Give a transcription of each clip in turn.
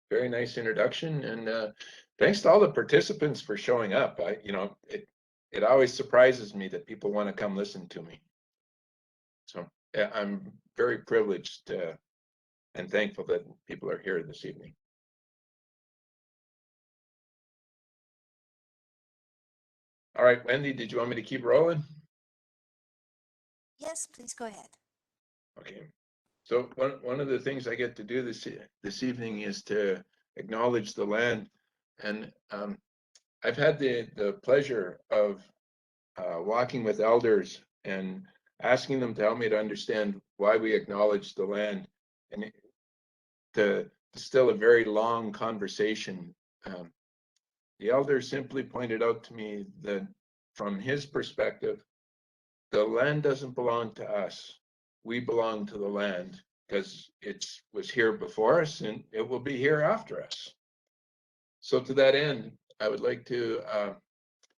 very nice introduction, and thanks to all the participants for showing up. It always surprises me that people want to come listen to me. So yeah, I'm very privileged and thankful that people are here this evening. All right, Wendy, did you want me to keep rolling? Yes, please go ahead. Okay. So one of the things I get to do this evening is to acknowledge the land, and I've had the pleasure of walking with elders and asking them to help me to understand why we acknowledge the land, and to distill a very long conversation. The elder simply pointed out to me that from his perspective, the land doesn't belong to us. We belong to the land because it was here before us and it will be here after us. So to that end, I would like to,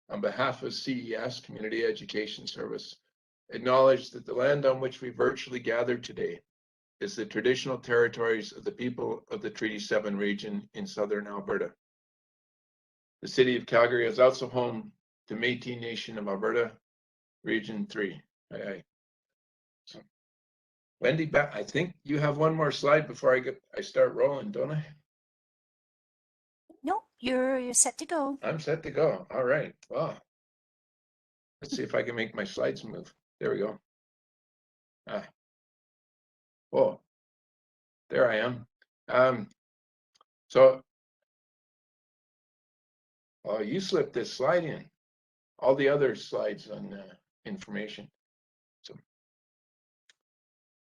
on behalf of CES, Community Education Service, acknowledge that the land on which we virtually gather today is the traditional territories of the people of the Treaty 7 region in southern Alberta. The city of Calgary is also home to Métis Nation of Alberta, Region 3. Aye. So, Wendy, I think you have one more slide before I start rolling, don't I? No, you're set to go. I'm set to go. All right. Wow. Let's see if I can make my slides move. There we go. Oh, there I am. So, oh, you slipped this slide in. All the other slides on information. So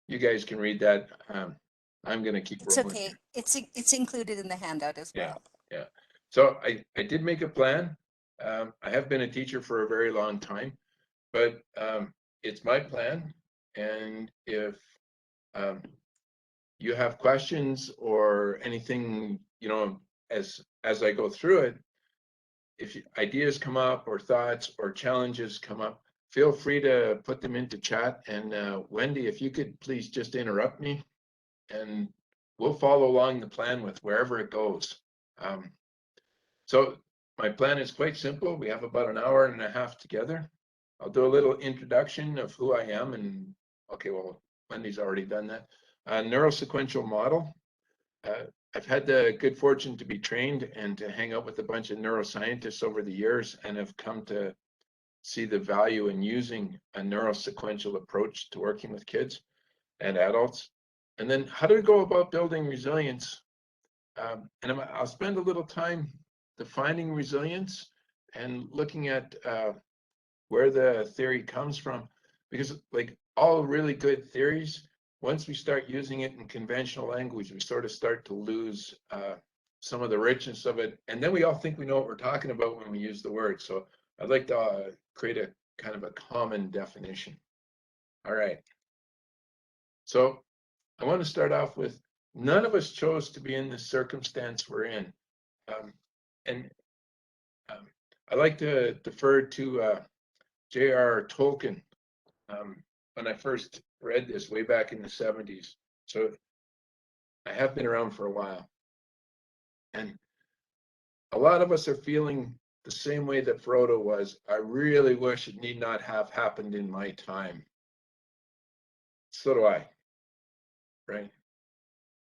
you guys can read that. I'm going to keep It's rolling. okay. It's included in the handout as well. Yeah. So I did make a plan. I have been a teacher for a very long time, but it's my plan. And if you have questions or anything, as I go through it, if ideas come up or thoughts or challenges come up, feel free to put them into chat. And Wendy, if you could please just interrupt me, and we'll follow along the plan with wherever it goes. So my plan is quite simple. We have about an hour and a half together. I'll do a little introduction of who I am, and okay, well, Wendy's already done that. Neurosequential model. I've had the good fortune to be trained and to hang out with a bunch of neuroscientists over the years, and have come to see the value in using a neurosequential approach to working with kids and adults. And then how to go about building resilience. And I'll spend a little time defining resilience and looking at where the theory comes from, because like all really good theories, once we start using it in conventional language, we sort of start to lose some of the richness of it. And then we all think we know what we're talking about when we use the word. So I'd like to create a kind of a common definition. All right. So I want to start off with, none of us chose to be in the circumstance we're in. I like to defer to J.R. Tolkien when I first read this way back in the 70s. So I have been around for a while. And a lot of us are feeling the same way that Frodo was. I really wish it need not have happened in my time. So do I, right?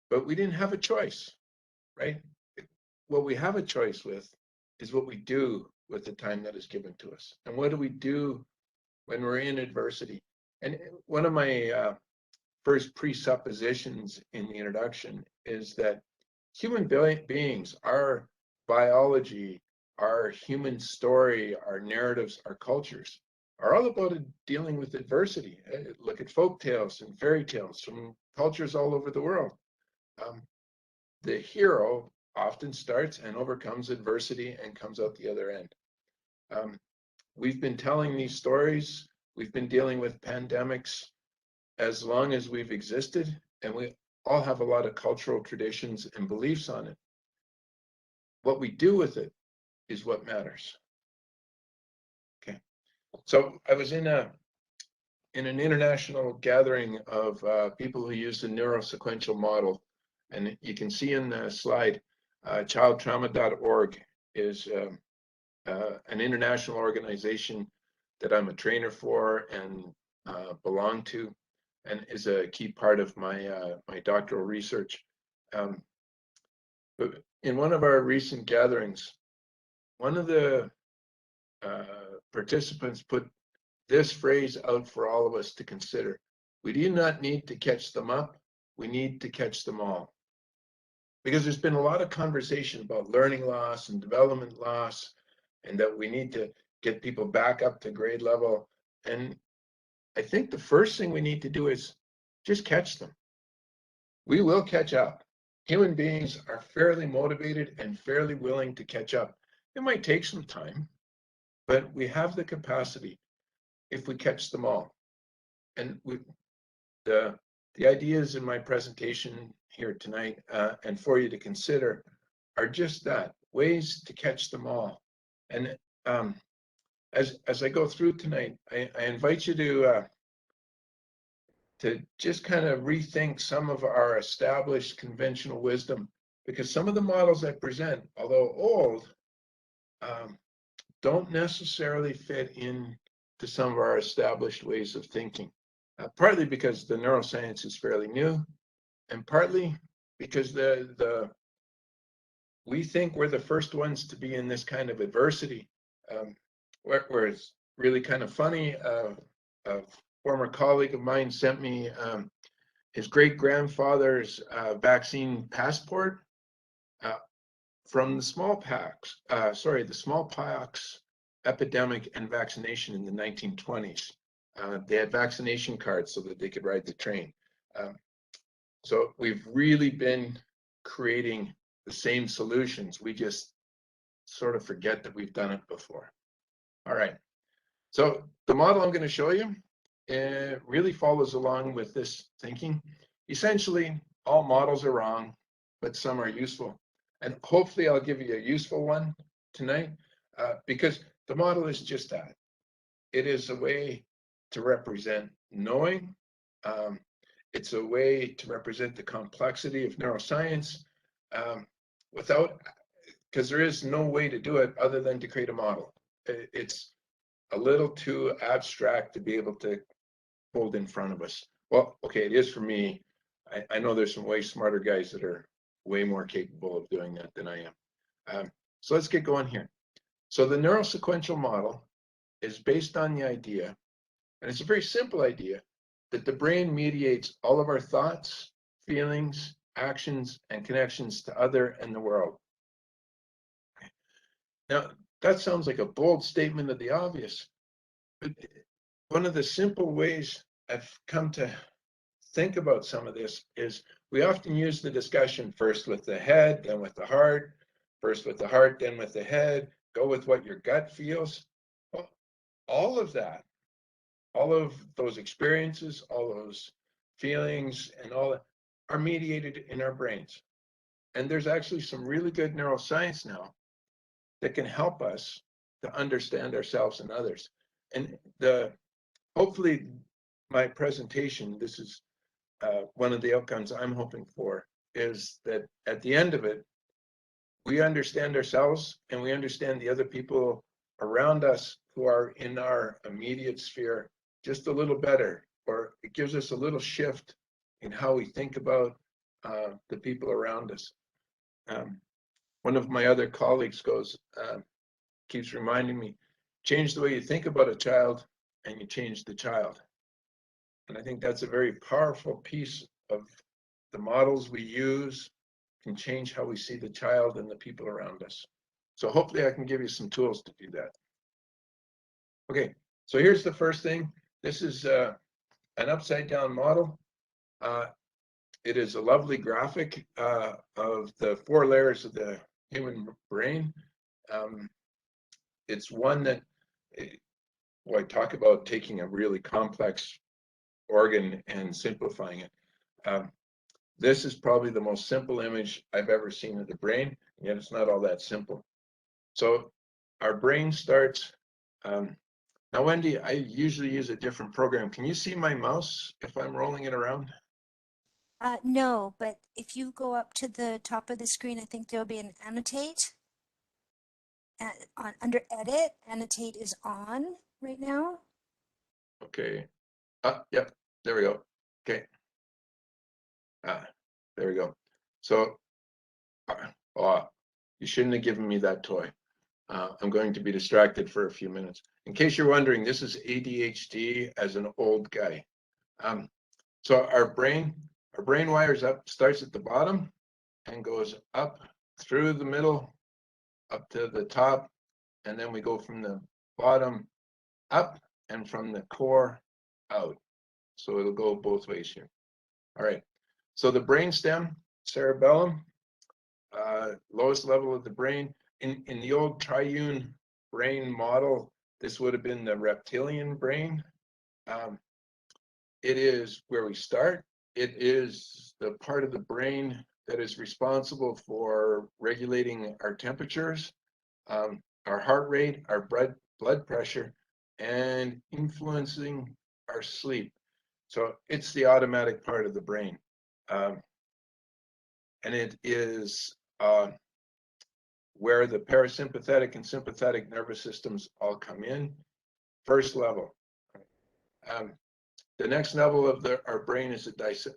But we didn't have a choice, right? What we have a choice with is what we do with the time that is given to us. And what do we do when we're in adversity? And one of my first presuppositions in the introduction is that human beings, our biology, our human story, our narratives, our cultures, are all about dealing with adversity. Look at folk tales and fairy tales from cultures all over the world. The hero often starts and overcomes adversity and comes out the other end. We've been telling these stories. We've been dealing with pandemics as long as we've existed, and we all have a lot of cultural traditions and beliefs on it. What we do with it is what matters. Okay, so I was in an international gathering of people who use the neurosequential model, And you can see in the slide, childtrauma.org is an international organization that I'm a trainer for and belong to, and is a key part of my my doctoral research. But in one of our recent gatherings, one of the participants put this phrase out for all of us to consider. We do not need to catch them up, we need to catch them all. Because there's been a lot of conversation about learning loss and development loss, and that we need to get people back up to grade level. And I think the first thing we need to do is just catch them. We will catch up. Human beings are fairly motivated and fairly willing to catch up. It might take some time, but we have the capacity if we catch them all. And the ideas in my presentation here tonight and for you to consider are just that, ways to catch them all. And as I go through tonight, I invite you to just kind of rethink some of our established conventional wisdom, because some of the models I present, although old, don't necessarily fit in to some of our established ways of thinking. Partly because the neuroscience is fairly new, and partly because we think we're the first ones to be in this kind of adversity. Where it's really kind of funny, a former colleague of mine sent me his great-grandfather's vaccine passport from the smallpox epidemic and vaccination in the 1920s. They had vaccination cards so that they could ride the train. So we've really been creating the same solutions. We just sort of forget that we've done it before. All right. So the model I'm going to show you really follows along with this thinking. Essentially, all models are wrong, but some are useful. And hopefully I'll give you a useful one tonight, because the model is just that. It is a way to represent knowing. It's a way to represent the complexity of neuroscience because there is no way to do it other than to create a model. It's a little too abstract to be able to hold in front of us. Well, okay, it is for me. I know there's some way smarter guys that are way more capable of doing that than I am. So let's get going here. So the neurosequential model is based on the idea, and it's a very simple idea, that the brain mediates all of our thoughts, feelings, actions, and connections to other and the world. Now, that sounds like a bold statement of the obvious, but one of the simple ways I've come to think about some of this is we often use the discussion first with the head, then with the heart, first with the heart, then with the head, go with what your gut feels. Well, all of that, all of those experiences, all those feelings, and all that are mediated in our brains. And there's actually some really good neuroscience now that can help us to understand ourselves and others. And hopefully my presentation, this is one of the outcomes I'm hoping for, is that at the end of it, we understand ourselves and we understand the other people around us who are in our immediate sphere just a little better, or it gives us a little shift in how we think about the people around us. One of my other colleagues keeps reminding me, change the way you think about a child and you change the child. And I think that's a very powerful piece of the models we use can change how we see the child and the people around us. So hopefully I can give you some tools to do that. Okay, so here's the first thing. This is an upside down model. It is a lovely graphic of the 4 layers of the human brain. It's one that, well, I talk about taking a really complex organ and simplifying it. This is probably the most simple image I've ever seen of the brain, and yet it's not all that simple. So our brain starts, now Wendy, I usually use a different program. Can you see my mouse if I'm rolling it around? No, but if you go up to the top of the screen, I think there'll be an annotate. Under edit, annotate is on right now. Okay. Yep. There we go. Okay. There we go. So, you shouldn't have given me that toy. I'm going to be distracted for a few minutes. In case you're wondering, this is ADHD as an old guy. So our brain wires up, starts at the bottom and goes up through the middle, up to the top, and then we go from the bottom up and from the core out. So it'll go both ways here. All right. So the brainstem, cerebellum, lowest level of the brain. In the old triune brain model, this would have been the reptilian brain. It is where we start. It is the part of the brain that is responsible for regulating our temperatures, our heart rate, our blood pressure, and influencing our sleep. So it's the automatic part of the brain. And it is where the parasympathetic and sympathetic nervous systems all come in. First level. The next level of our brain is the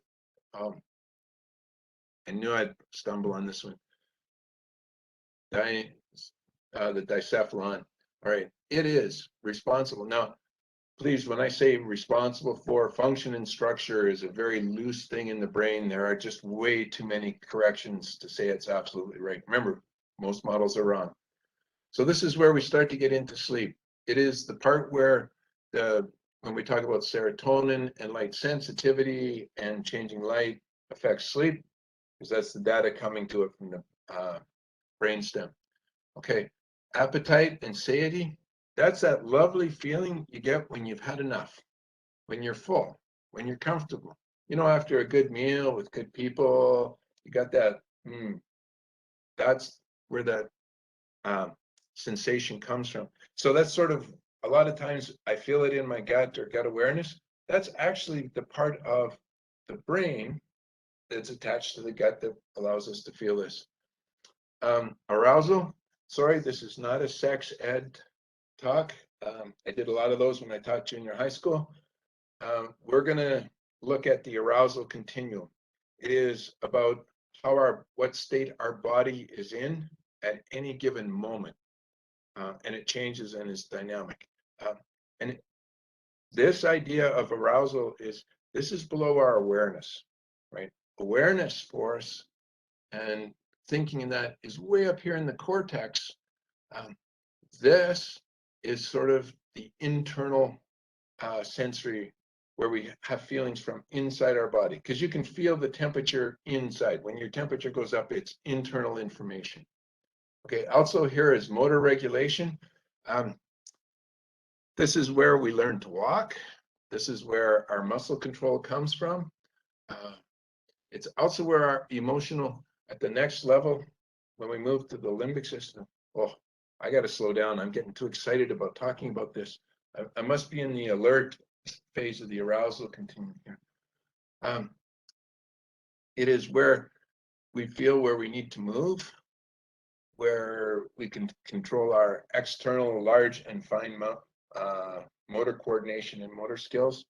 I knew I'd stumble on this one. The dicephalon. All right, it is responsible. Now, please, when I say responsible for, function and structure is a very loose thing in the brain. There are just way too many corrections to say it's absolutely right. Remember, most models are wrong. So this is where we start to get into sleep. It is the part where when we talk about serotonin and light sensitivity and changing light affects sleep, because that's the data coming to it from the brainstem. Okay, appetite and satiety, that's that lovely feeling you get when you've had enough, when you're full, when you're comfortable. You know, after a good meal with good people, you got that, that's where that sensation comes from. So that's sort of, a lot of times I feel it in my gut or gut awareness. That's actually the part of the brain that's attached to the gut that allows us to feel this. Arousal, sorry, this is not a sex ed talk. I did a lot of those when I taught junior high school. We're going to look at the arousal continuum. It is about what state our body is in at any given moment. And it changes and is dynamic. And this idea of arousal this is below our awareness, right? Awareness for us and thinking in that is way up here in the cortex. This is sort of the internal sensory, where we have feelings from inside our body, because you can feel the temperature inside. When your temperature goes up, it's internal information. Okay, also here is motor regulation. This is where we learn to walk. This is where our muscle control comes from. It's also where our emotional, at the next level, when we move to the limbic system. Oh, I got to slow down. I'm getting too excited about talking about this. I must be in the alert phase of the arousal continuum here. It is where we feel where we need to move, where we can control our external large and fine motor coordination and motor skills.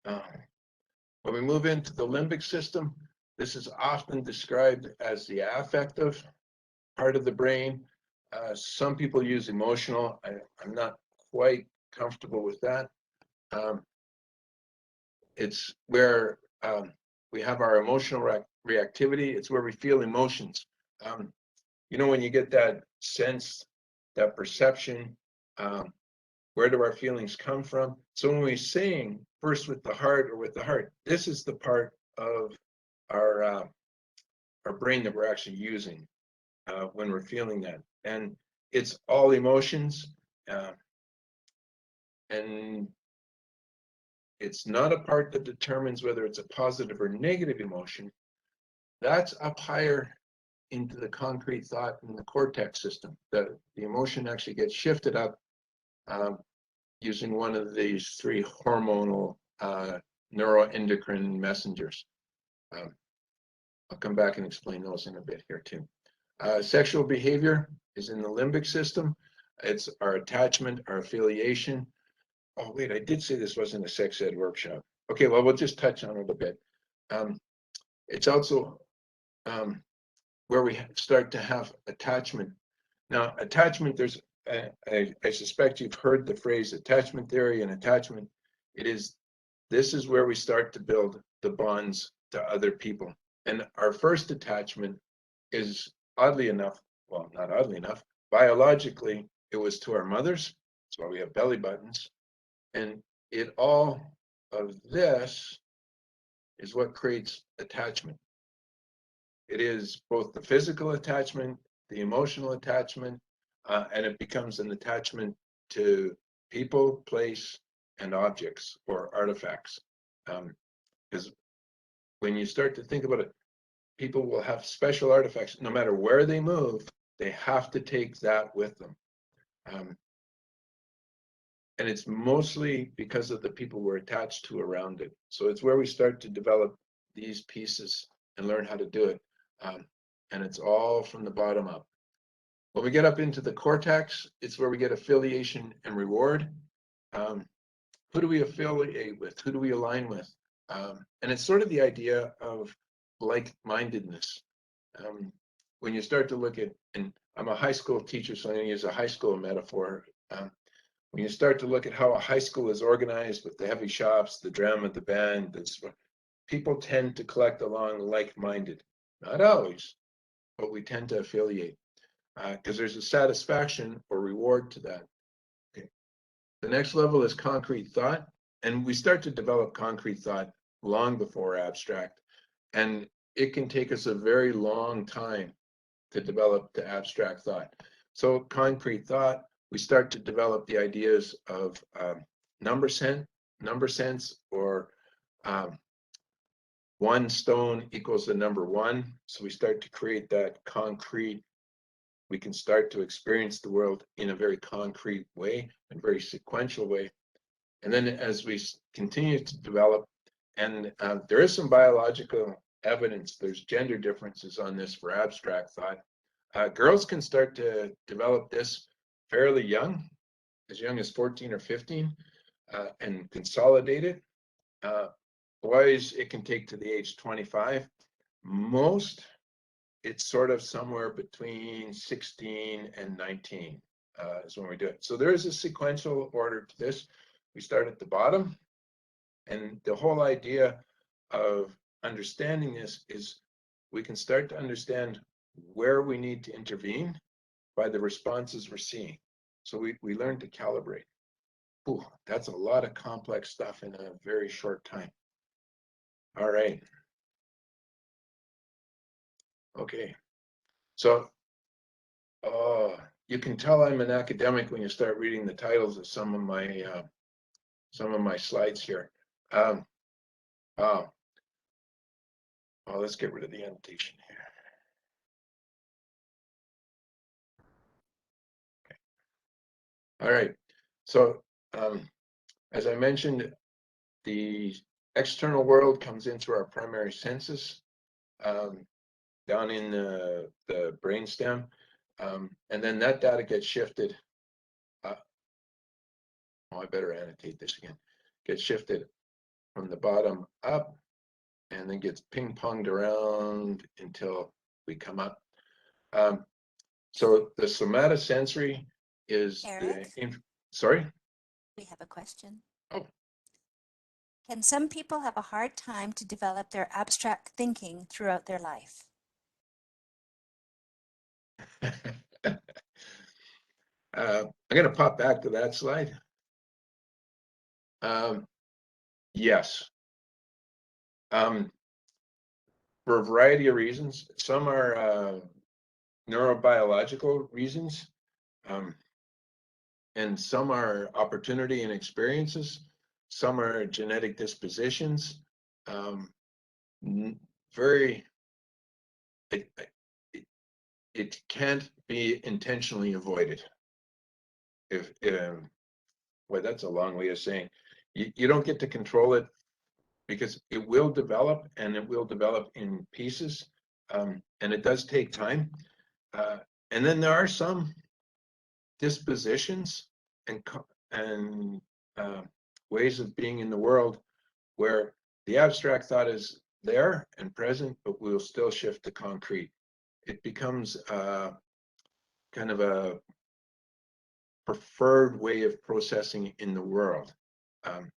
When we move into the limbic system, this is often described as the affective part of the brain. Some people use emotional. I'm not quite comfortable with that. It's where we have our emotional reactivity. It's where we feel emotions. You know, when you get that sense, that perception, where do our feelings come from? So when we sing first with the heart or with the heart, this is the part of our brain that we're actually using when we're feeling that. And it's all emotions. And it's not a part that determines whether it's a positive or negative emotion. That's up higher into the concrete thought in the cortex system. The emotion actually gets shifted up using one of these three hormonal neuroendocrine messengers. I'll come back and explain those in a bit here too. Sexual behavior is in the limbic system. It's our attachment, our affiliation. Oh, wait, I did say this wasn't a sex ed workshop. Okay, well, we'll just touch on it a bit. It's also where we start to have attachment. Now, attachment, there's, I suspect you've heard the phrase attachment theory and attachment. This is where we start to build the bonds to other people. And our first attachment is, oddly enough, well, not oddly enough, biologically, it was to our mothers. That's why we have belly buttons. And all of this is what creates attachment. It is both the physical attachment, the emotional attachment, and it becomes an attachment to people, place, and objects or artifacts. Because when you start to think about it, people will have special artifacts. No matter where they move, they have to take that with them. And it's mostly because of the people we're attached to around it. So it's where we start to develop these pieces and learn how to do it. And it's all from the bottom up. When we get up into the cortex, it's where we get affiliation and reward. Who do we affiliate with? Who do we align with? And it's sort of the idea of like-mindedness. When you start to look at, and I'm a high school teacher, so I'm going to use a high school metaphor. When you start to look at how a high school is organized with the heavy shops, the drama, the band, people tend to collect along like-minded. Not always, but we tend to affiliate because there's a satisfaction or reward to that. Okay. The next level is concrete thought, and we start to develop concrete thought long before abstract, and it can take us a very long time to develop the abstract thought. So concrete thought, we start to develop the ideas of number sense, or 1 stone equals the number 1. So we start to create that concrete. We can start to experience the world in a very concrete way, a very sequential way. And then as we continue to develop, and there is some biological evidence, there's gender differences on this for abstract thought. Girls can start to develop this fairly young as 14 or 15, and consolidate it. Boys, it can take to the age 25. Most, it's sort of somewhere between 16 and 19 is when we do it. So there is a sequential order to this. We start at the bottom, and the whole idea of understanding this is we can start to understand where we need to intervene by the responses we're seeing. So we learn to calibrate. Ooh, that's a lot of complex stuff in a very short time. All right. Okay. So you can tell I'm an academic when you start reading the titles of some of my slides here. Well, let's get rid of the annotation here. Okay. All right. So as I mentioned, the external world comes into our primary senses down in the brainstem, and then that data gets shifted. I better annotate this again. Gets shifted from the bottom up, and then gets ping-ponged around until we come up. So the somatosensory is Eric? sorry? We have a question. Oh. Can some people have a hard time to develop their abstract thinking throughout their life? I'm going to pop back to that slide. Yes. For a variety of reasons. Some are neurobiological reasons, and some are opportunity and experiences. Some are genetic dispositions. It can't be intentionally avoided. Well, that's a long way of saying you don't get to control it because it will develop, and it will develop in pieces, and it does take time. And then there are some dispositions and ways of being in the world where the abstract thought is there and present, but we'll still shift to concrete. It becomes kind of a preferred way of processing in the world.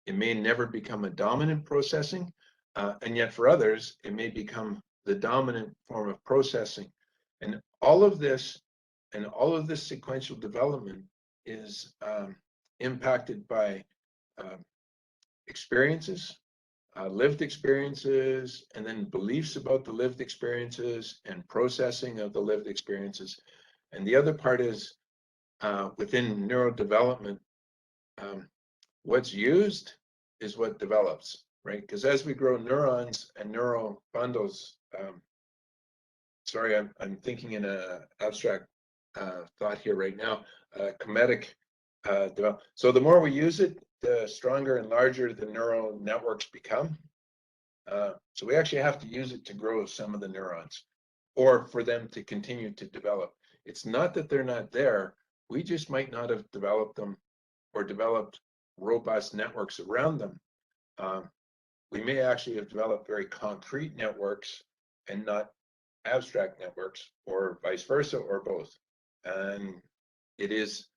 It may never become a dominant processing, and yet for others, it may become the dominant form of processing. And all of this sequential development is impacted by experiences, lived experiences, and then beliefs about the lived experiences and processing of the lived experiences. And the other part is within neurodevelopment, what's used is what develops, right? Because as we grow neurons and neural bundles, sorry, I'm thinking in a abstract thought here right now, comedic develop. So the more we use it, the stronger and larger the neural networks become. So we actually have to use it to grow some of the neurons, or for them to continue to develop. It's not that they're not there, we just might not have developed them or developed robust networks around them. We may actually have developed very concrete networks and not abstract networks, or vice versa, or both. And this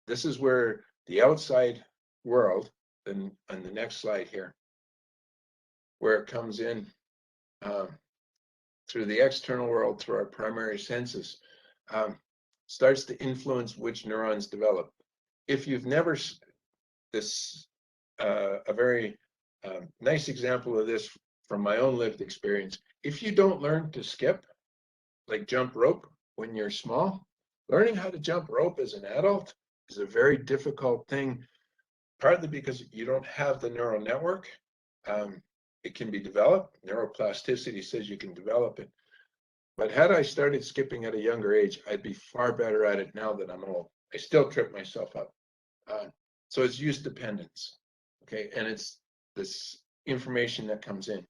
is where the outside world, then on the next slide here, where it comes in through the external world, through our primary senses, starts to influence which neurons develop. If you've never, a very nice example of this from my own lived experience, if you don't learn to skip, like jump rope when you're small, learning how to jump rope as an adult is a very difficult thing, partly because you don't have the neural network. It can be developed. Neuroplasticity says you can develop it. But had I started skipping at a younger age, I'd be far better at it now that I'm old. I still trip myself up. So it's use dependence, okay? And it's this information that comes in.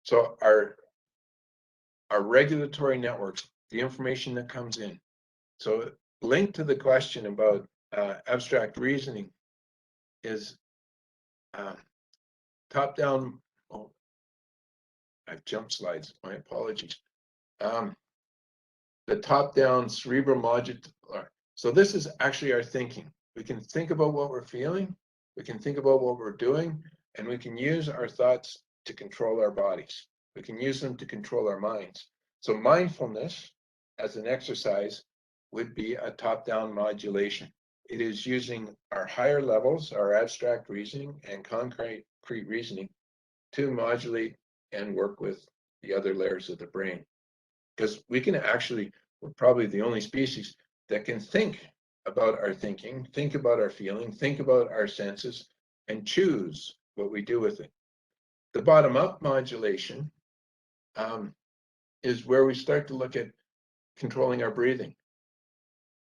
So our regulatory networks, the information that comes in. So linked to the question about abstract reasoning is top-down. Oh, I've jumped slides. My apologies. The top-down cerebral modulator. So this is actually our thinking. We can think about what we're feeling. We can think about what we're doing, and we can use our thoughts to control our bodies. We can use them to control our minds. So mindfulness as an exercise would be a top-down modulation. It is using our higher levels, our abstract reasoning and concrete reasoning, to modulate and work with the other layers of the brain. Because we can actually, we're probably the only species that can think about our thinking, think about our feeling, think about our senses, and choose what we do with it. The bottom-up modulation is where we start to look at controlling our breathing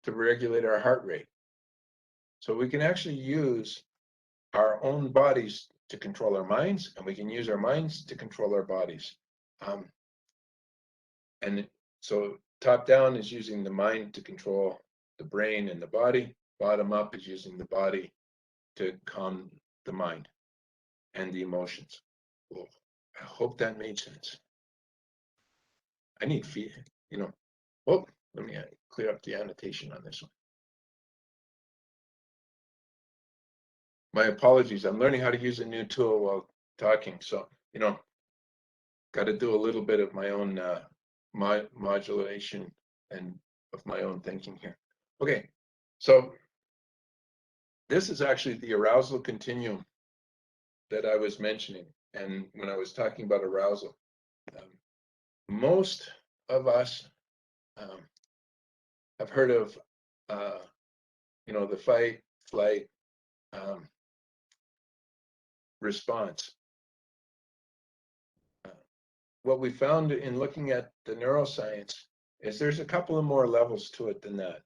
to regulate our heart rate. So we can actually use our own bodies to control our minds, and we can use our minds to control our bodies. And so top down is using the mind to control the brain and the body. Bottom up is using the body to calm the mind and the emotions. Well, I hope that made sense. I need feed, oh, let me clear up the annotation on this one. My apologies. I'm learning how to use a new tool while talking. So, got to do a little bit of my own modulation and of my own thinking here. Okay, so this is actually the arousal continuum that I was mentioning. And when I was talking about arousal, most of us have heard of, the fight, flight response. What we found in looking at the neuroscience is there's a couple of more levels to it than that.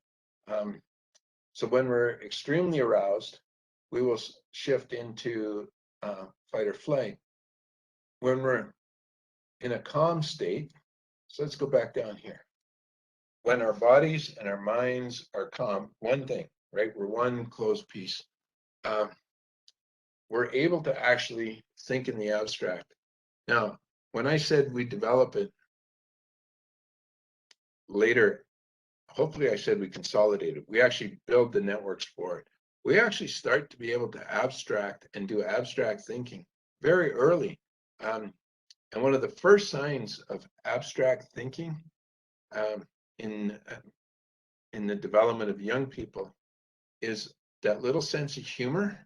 So when we're extremely aroused, we will shift into fight or flight. When we're in a calm state, so let's go back down here. When our bodies and our minds are calm, one thing, right? We're one closed piece. We're able to actually think in the abstract. Now, when I said we develop it later, hopefully I said we consolidate it. We actually build the networks for it. We actually start to be able to abstract and do abstract thinking very early. And one of the first signs of abstract thinking in the development of young people is that little sense of humor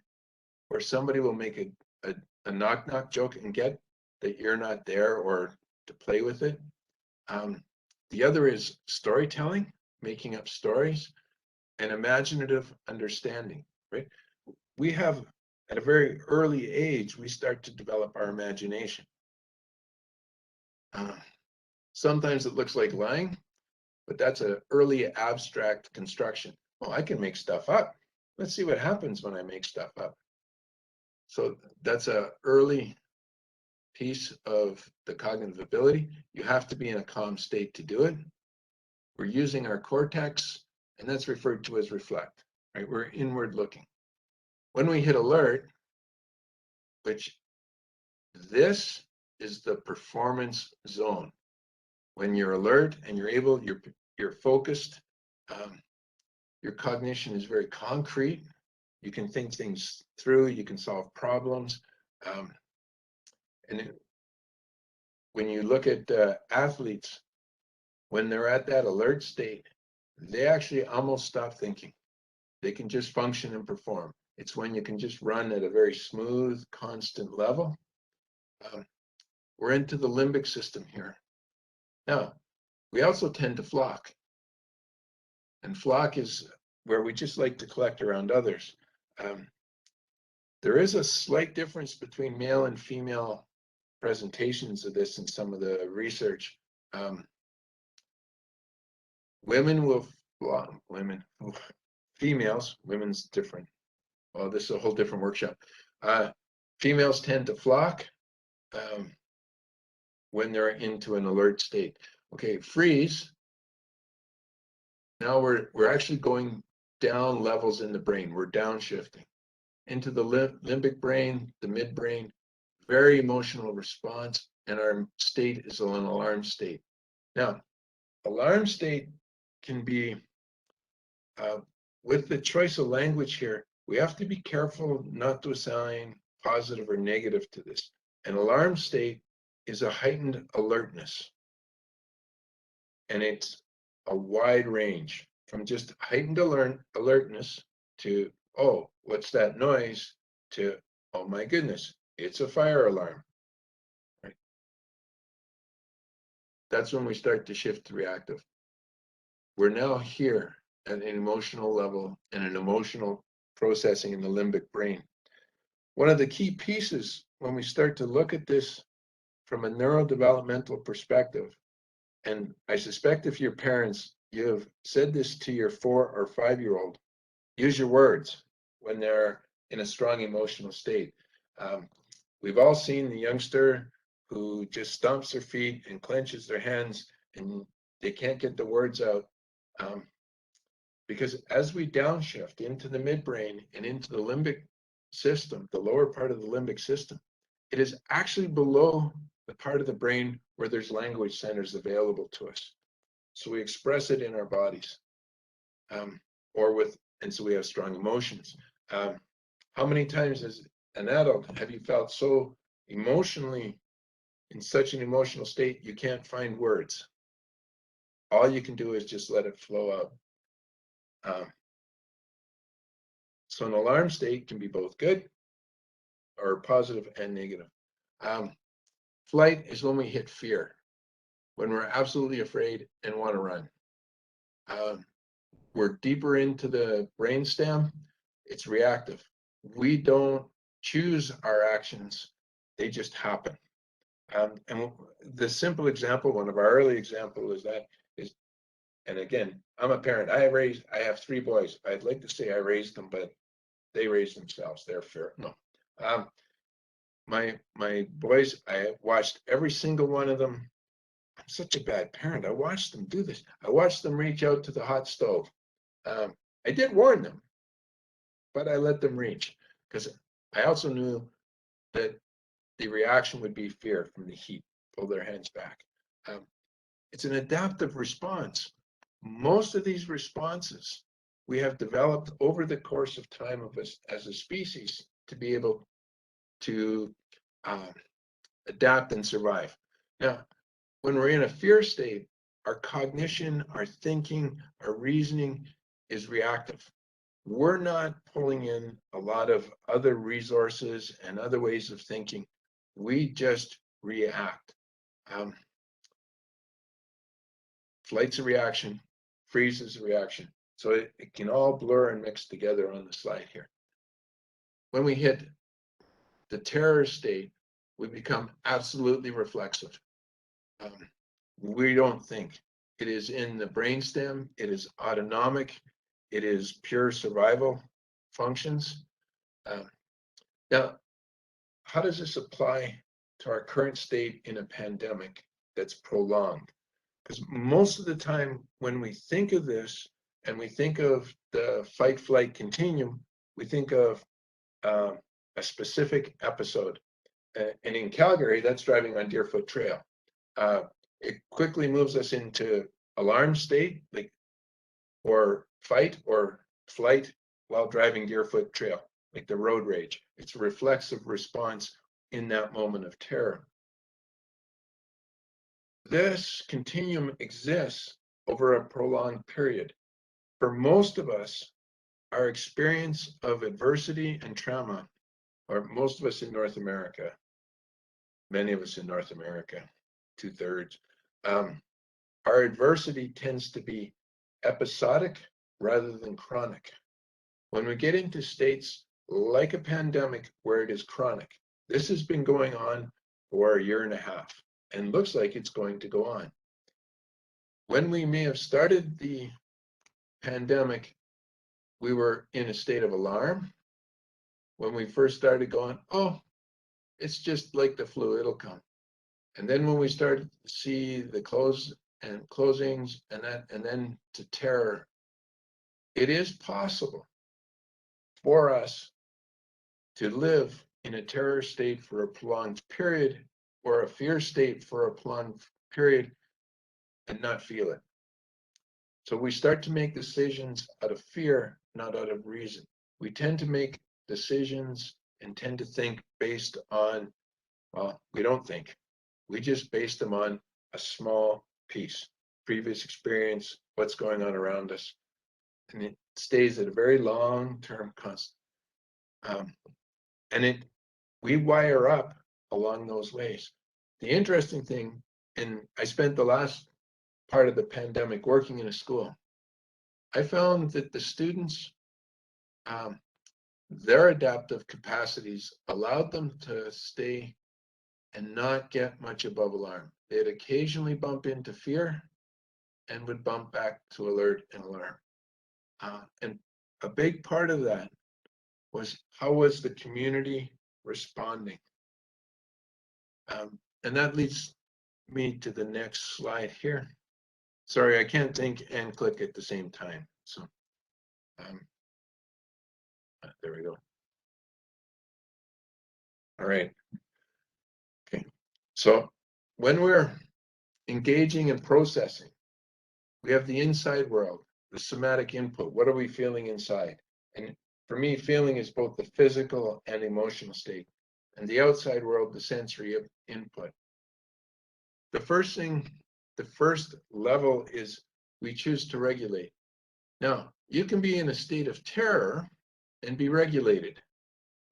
where somebody will make a knock-knock joke and get that you're not there or to play with it. The other is storytelling, making up stories, and imaginative understanding, right? We have, at a very early age, we start to develop our imagination. Sometimes it looks like lying, but that's an early abstract construction. Oh, I can make stuff up. Let's see what happens when I make stuff up. So that's an early piece of the cognitive ability. You have to be in a calm state to do it. We're using our cortex, and that's referred to as reflect, right? We're inward looking. When we hit alert, which this is the performance zone. When you're alert and you're able, you're focused, your cognition is very concrete. You can think things through, you can solve problems. When you look at athletes, when they're at that alert state, they actually almost stop thinking. They can just function and perform. It's when you can just run at a very smooth, constant level. We're into the limbic system here. Now, we also tend to flock. And flock is where we just like to collect around others. There is a slight difference between male and female presentations of this in some of the research. Women will flock, females, women's different. Well, this is a whole different workshop. Females tend to flock when they're into an alert state. Okay, freeze. Now we're actually going down levels in the brain. We're downshifting into the limbic brain, the midbrain, very emotional response, and our state is an alarm state. Now, alarm state can be, with the choice of language here, we have to be careful not to assign positive or negative to this. An alarm state is a heightened alertness. And it's a wide range from just heightened alertness to, oh, what's that noise, to, oh my goodness, it's a fire alarm. Right? That's when we start to shift to reactive. We're now here at an emotional level and an emotional processing in the limbic brain. One of the key pieces when we start to look at this from a neurodevelopmental perspective, and I suspect if your parents, you have said this to your 4 or 5-year-old, use your words when they're in a strong emotional state. We've all seen the youngster who just stomps their feet and clenches their hands and they can't get the words out. Because as we downshift into the midbrain and into the limbic system, the lower part of the limbic system, it is actually below the part of the brain where there's language centers available to us. So we express it in our bodies, and so we have strong emotions. How many times as an adult have you felt so emotionally in such an emotional state you can't find words? All you can do is just let it flow out. So an alarm state can be both good or positive and negative. Flight is when we hit fear, when we're absolutely afraid and want to run. We're deeper into the brainstem. It's reactive. We don't choose our actions. They just happen. And the simple example, one of our early examples is, and again, I'm a parent. I have 3 boys. I'd like to say I raised them, but they raised themselves. They're fair. No. my boys, I watched every single one of them. I'm such a bad parent. I watched them do this. I watched them reach out to the hot stove. I did warn them, but I let them reach because I also knew that the reaction would be fear from the heat, pull their hands back. It's an adaptive response. Most of these responses we have developed over the course of time of us as a species to be able to adapt and survive. Now, when we're in a fear state, our cognition, our thinking, our reasoning is reactive. We're not pulling in a lot of other resources and other ways of thinking. We just react. Flight's a reaction, freeze is a reaction. So it can all blur and mix together on the slide here. When we hit the terror state, we become absolutely reflexive. We don't think. It is in the brainstem, it is autonomic, it is pure survival functions. Now, how does this apply to our current state in a pandemic that's prolonged? Because most of the time when we think of this and we think of the fight-flight continuum, we think of a specific episode. And in Calgary, that's driving on Deerfoot Trail. It quickly moves us into alarm state, like, or fight or flight while driving Deerfoot Trail, like the road rage. It's a reflexive response in that moment of terror. This continuum exists over a prolonged period. For most of us, our experience of adversity and trauma, or most of us in North America, many of us in North America, 2/3, our adversity tends to be episodic rather than chronic. When we get into states like a pandemic where it is chronic, this has been going on for a year and a half and looks like it's going to go on. When we may have started the pandemic, we were in a state of alarm. When we first started going, oh, it's just like the flu, it'll come. And then when we started to see the closings and then to terror, it is possible for us to live in a terror state for a prolonged period or a fear state for a prolonged period and not feel it. So we start to make decisions out of fear, not out of reason. We tend to make decisions and tend to think based on, well, we don't think. We just base them on a small piece, previous experience, what's going on around us. And it stays at a very long-term constant. And we wire up along those ways. The interesting thing, and I spent the last part of the pandemic working in a school, I found that the students, their adaptive capacities allowed them to stay and not get much above alarm. They'd occasionally bump into fear and would bump back to alert and alarm. And a big part of that was how was the community responding? And that leads me to the next slide here. Sorry, I can't think and click at the same time. So there we go. All right. Okay. So when we're engaging and processing, we have the inside world, the somatic input. What are we feeling inside? And for me, feeling is both the physical and emotional state. And the outside world, the sensory input. The first thing, the first level is we choose to regulate. Now, you can be in a state of terror and be regulated.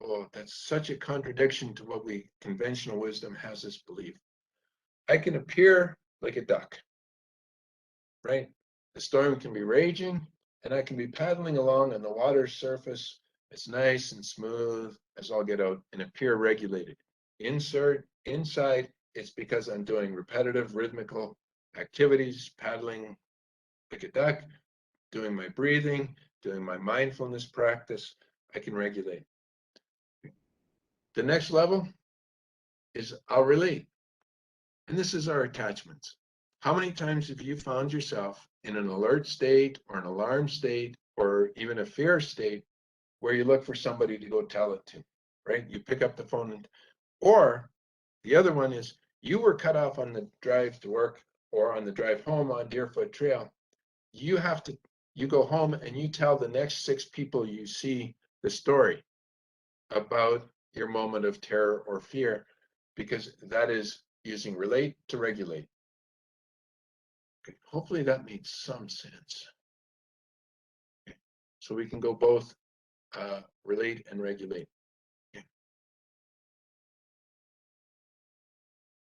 Oh, that's such a contradiction to what conventional wisdom has us believe. I can appear like a duck, right? The storm can be raging and I can be paddling along on the water's surface. It's nice and smooth as I'll get out and appear regulated. Inside, it's because I'm doing repetitive rhythmical activities, paddling like a duck, doing my breathing, doing my mindfulness practice. I can regulate. The next level is I'll relate. And this is our attachments. How many times have you found yourself in an alert state or an alarm state or even a fear state where you look for somebody to go tell it to, right? You pick up the phone or the other one is you were cut off on the drive to work or on the drive home on Deerfoot Trail. You go home and you tell the next 6 people you see the story about your moment of terror or fear, because that is using relate to regulate. Okay, hopefully that made some sense. Okay, so we can go both relate and regulate. Okay.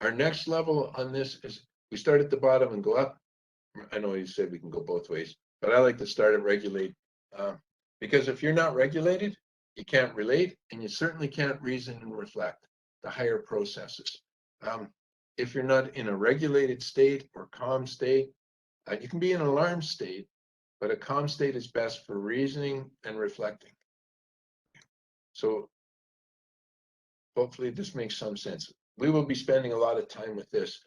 Our next level on this is we start at the bottom and go up. I know you said we can go both ways, but I like to start at regulate, because if you're not regulated, you can't relate, and you certainly can't reason and reflect the higher processes. If you're not in a regulated state or calm state, you can be in an alarm state, but a calm state is best for reasoning and reflecting. So hopefully this makes some sense. We will be spending a lot of time with this.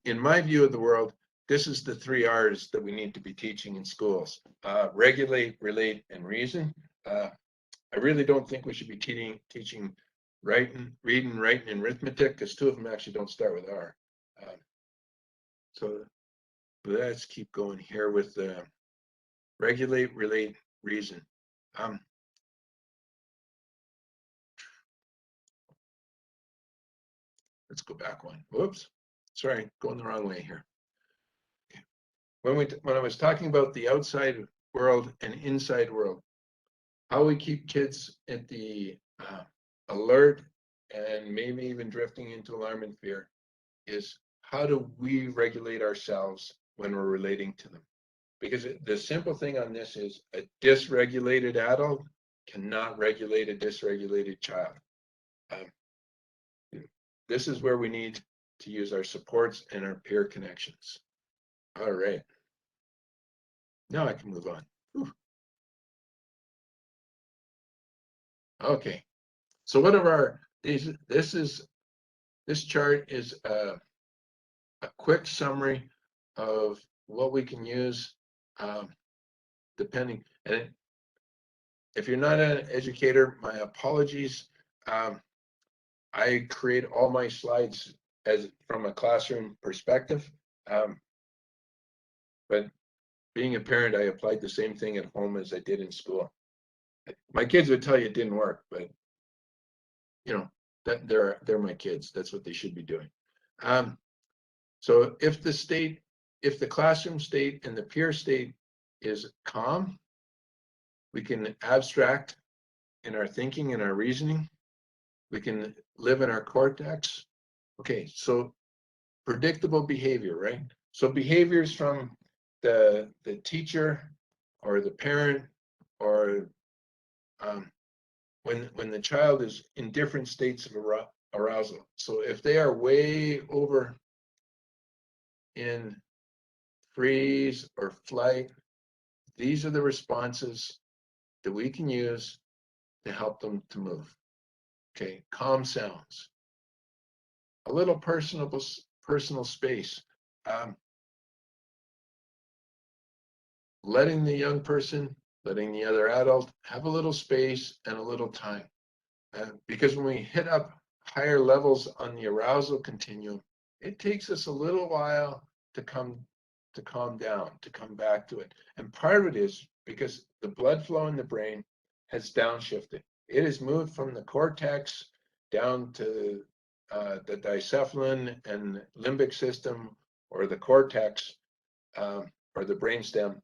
In my view of the world, this is the 3 R's that we need to be teaching in schools: regulate, relate, and reason. I really don't think we should be teaching reading, writing, and arithmetic, because 2 of them actually don't start with R. So let's keep going here with regulate, relate, reason. Let's go back one. Whoops, sorry, going the wrong way here. Okay. When I was talking about the outside world and inside world, how we keep kids at the alert and maybe even drifting into alarm and fear is how do we regulate ourselves when we're relating to them? Because the simple thing on this is a dysregulated adult cannot regulate a dysregulated child. This is where we need to use our supports and our peer connections. All right. Now I can move on. Whew. Okay. So what are this chart is a quick summary of what we can use depending. And if you're not an educator, my apologies. I create all my slides as from a classroom perspective. But being a parent, I applied the same thing at home as I did in school. My kids would tell you it didn't work, but you know, that they're my kids. That's what they should be doing. So if the classroom state and the peer state is calm, we can abstract in our thinking and our reasoning. We can live in our cortex. Okay, so predictable behavior, right? So behaviors from the teacher or the parent or when the child is in different states of arousal. So if they are way over in freeze or flight, these are the responses that we can use to help them to move. Okay, calm sounds, a little personal space, letting the young person, letting the other adult have a little space and a little time. Because when we hit up higher levels on the arousal continuum, it takes us a little while to calm down, to come back to it. And part of it is because the blood flow in the brain has downshifted. It has moved from the cortex down to the diencephalon and limbic system, or the cortex, or the brainstem.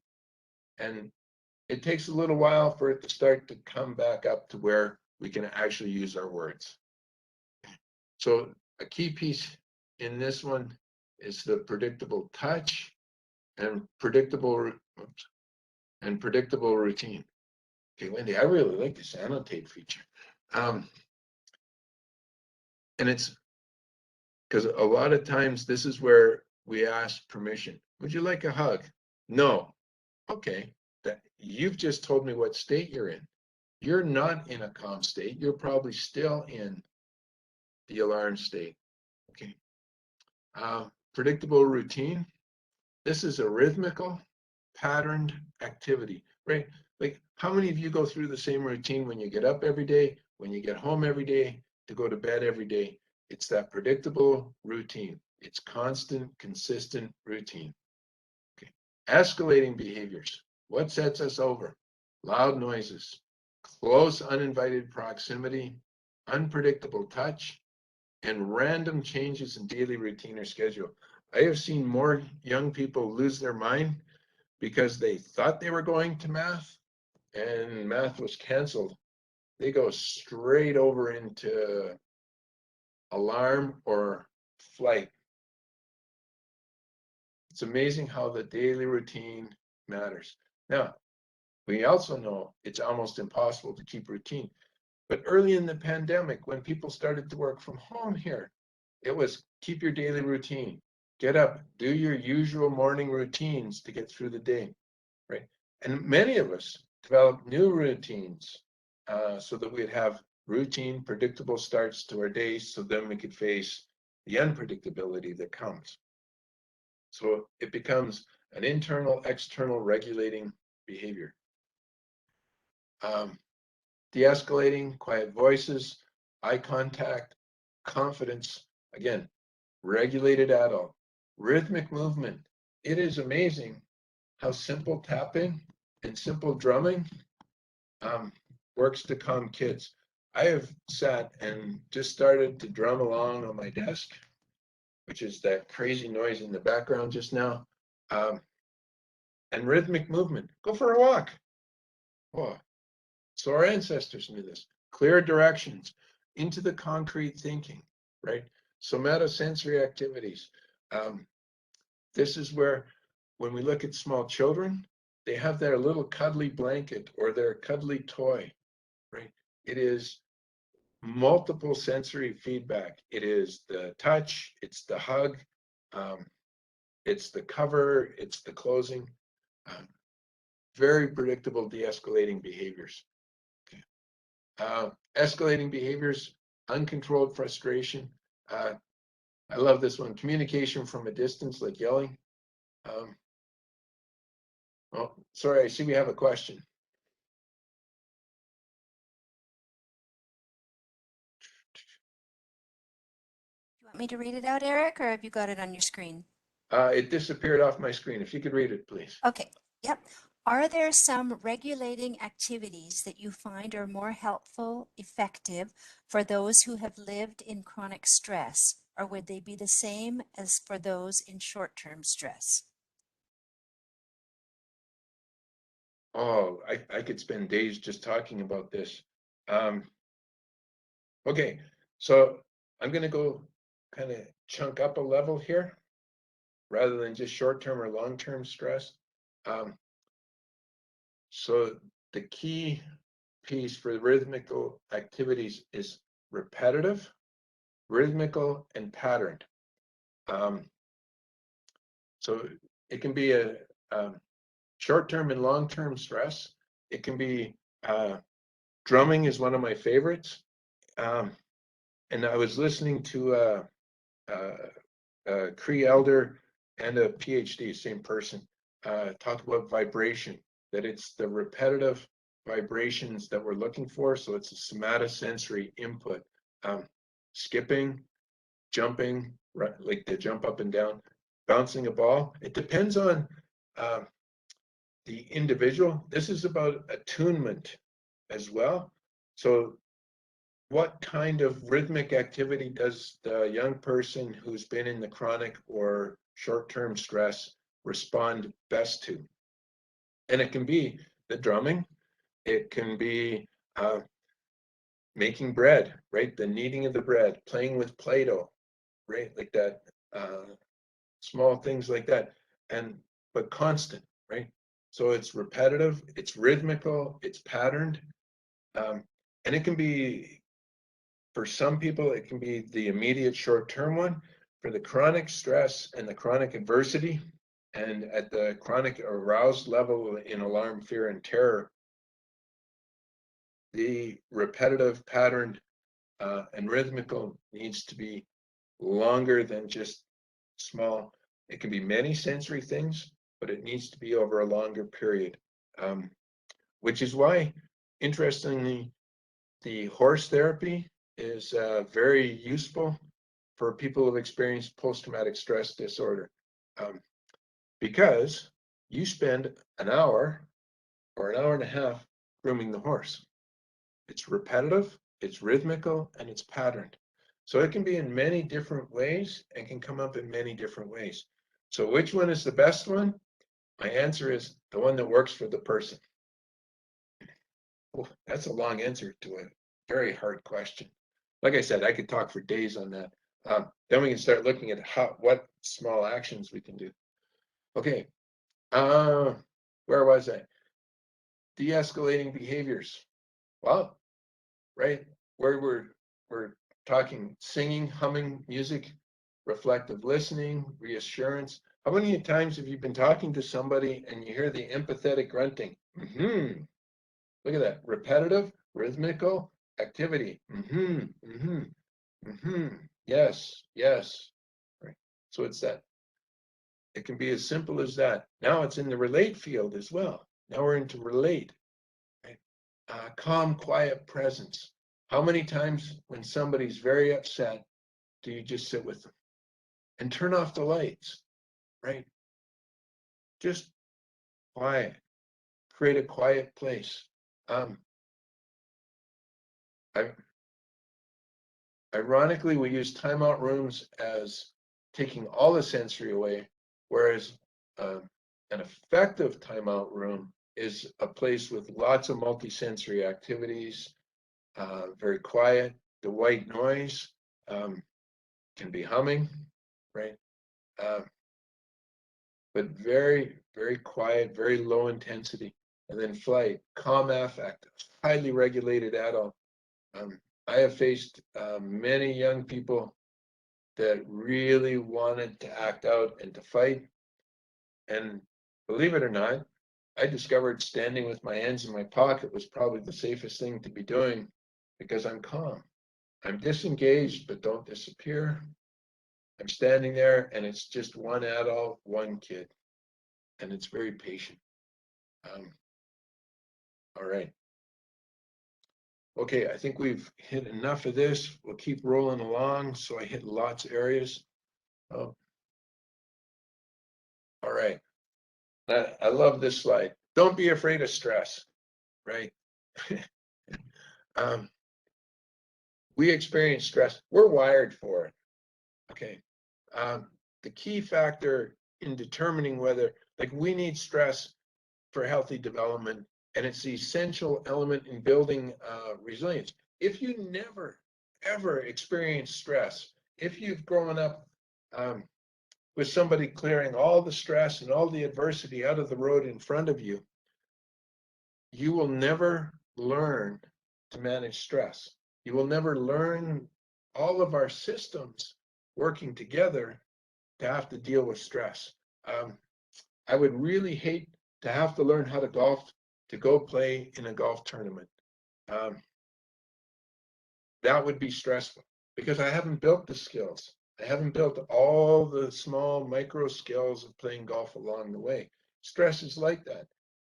And it takes a little while for it to start to come back up to where we can actually use our words. So a key piece in this one is the predictable touch and predictable routine. Okay, Wendy, I really like this annotate feature. And it's because a lot of times this is where we ask permission. Would you like a hug? No. Okay, that you've just told me what state you're in. You're not in a calm state. You're probably still in the alarm state. Okay. Predictable routine. This is a rhythmical, patterned activity, right? Like, how many of you go through the same routine when you get up every day, when you get home every day, to go to bed every day? It's that predictable routine. It's constant, consistent routine. Okay. Escalating behaviors. What sets us over? Loud noises, close uninvited proximity, unpredictable touch, and random changes in daily routine or schedule. I have seen more young people lose their mind because they thought they were going to math and math was canceled. They go straight over into alarm or flight. It's amazing how the daily routine matters. Now, we also know it's almost impossible to keep routine. But early in the pandemic, when people started to work from home here, it was keep your daily routine. Get up, do your usual morning routines to get through the day, right? And many of us developed new routines so that we'd have routine, predictable starts to our days, so then we could face the unpredictability that comes. So it becomes an internal, external regulating behavior. De-escalating, quiet voices, eye contact, confidence, again, regulated adult, rhythmic movement. It is amazing how simple tapping and simple drumming works to calm kids. I have sat and just started to drum along on my desk, which is that crazy noise in the background just now. And rhythmic movement. Go for a walk. Oh, so our ancestors knew this. Clear directions into the concrete thinking, right? Somatosensory activities. This is where, when we look at small children, they have their little cuddly blanket or their cuddly toy, right? It is multiple sensory feedback. It is the touch, it's the hug, it's the cover, it's the closing. Very predictable de-escalating behaviors. Okay. Escalating behaviors, uncontrolled frustration. I love this one. Communication from a distance, like yelling. Oh, sorry, I see we have a question. You want me to read it out, Eric, or have you got it on your screen? It disappeared off my screen. If you could read it, please. Okay, yep. Are there some regulating activities that you find are more helpful, effective for those who have lived in chronic stress, or would they be the same as for those in short-term stress? Oh, I could spend days just talking about this. Okay, so I'm going to go kind of chunk up a level here rather than just short-term or long-term stress. So the key piece for the rhythmical activities is repetitive, rhythmical, and patterned. So it can be a short-term and long-term stress. It can be drumming is one of my favorites. And I was listening to a Cree elder and a PhD, same person, talk about vibration, that it's the repetitive vibrations that we're looking for. So it's a somatosensory input. Skipping, jumping, right, like the jump up and down, bouncing a ball. It depends on the individual. This is about attunement as well. So what kind of rhythmic activity does the young person who's been in the chronic or short-term stress respond best to? And it can be the drumming, it can be making bread, right? The kneading of the bread, playing with Play-Doh, right? Like that, small things like that, but constant, right? So it's repetitive, it's rhythmical, it's patterned, and it can be, for some people, it can be the immediate short-term one. For the chronic stress and the chronic adversity, and at the chronic aroused level in alarm, fear, and terror, the repetitive patterned and rhythmical needs to be longer than just small. It can be many sensory things, but it needs to be over a longer period, which is why, interestingly, the horse therapy is very useful for people who have experienced post-traumatic stress disorder, because you spend an hour or an hour and a half grooming the horse. It's repetitive, it's rhythmical, and it's patterned. So it can be in many different ways and can come up in many different ways. So which one is the best one? My answer is the one that works for the person. Oh, that's a long answer to a very hard question. Like I said, I could talk for days on that. Then we can start looking at what small actions we can do. Okay, where was I? De-escalating behaviors. Well, right, where we're talking singing, humming music, reflective listening, reassurance. How many times have you been talking to somebody and you hear the empathetic grunting? Look at that, repetitive, rhythmical activity. Yes, yes. Right. So it's that. It can be as simple as that. Now it's in the relate field as well. Now we're into relate. Right? Calm, quiet presence. How many times when somebody's very upset do you just sit with them and turn off the lights? Right? Just quiet. Create a quiet place. Ironically, we use timeout rooms as taking all the sensory away, whereas an effective timeout room is a place with lots of multisensory activities, very quiet. The white noise can be humming, right? But very, very quiet, very low intensity. And then flight, calm affect, highly regulated adult. I have faced many young people that really wanted to act out and to fight. And believe it or not, I discovered standing with my hands in my pocket was probably the safest thing to be doing because I'm calm. I'm disengaged, but don't disappear. I'm standing there and it's just one adult, one kid, and it's very patient. All right. Okay, I think we've hit enough of this. We'll keep rolling along. So I hit lots of areas. Oh. All right. I love this slide. Don't be afraid of stress, right? We experience stress. We're wired for it. Okay. The key factor in determining whether, like, we need stress for healthy development, and it's the essential element in building resilience. If you never, ever experience stress, if you've grown up with somebody clearing all the stress and all the adversity out of the road in front of you, you will never learn to manage stress. You will never learn all of our systems working together to have to deal with stress. I would really hate to have to learn how to golf to go play in a golf tournament. That would be stressful because I haven't built the skills. I haven't built all the small micro skills of playing golf along the way. Stress is like that.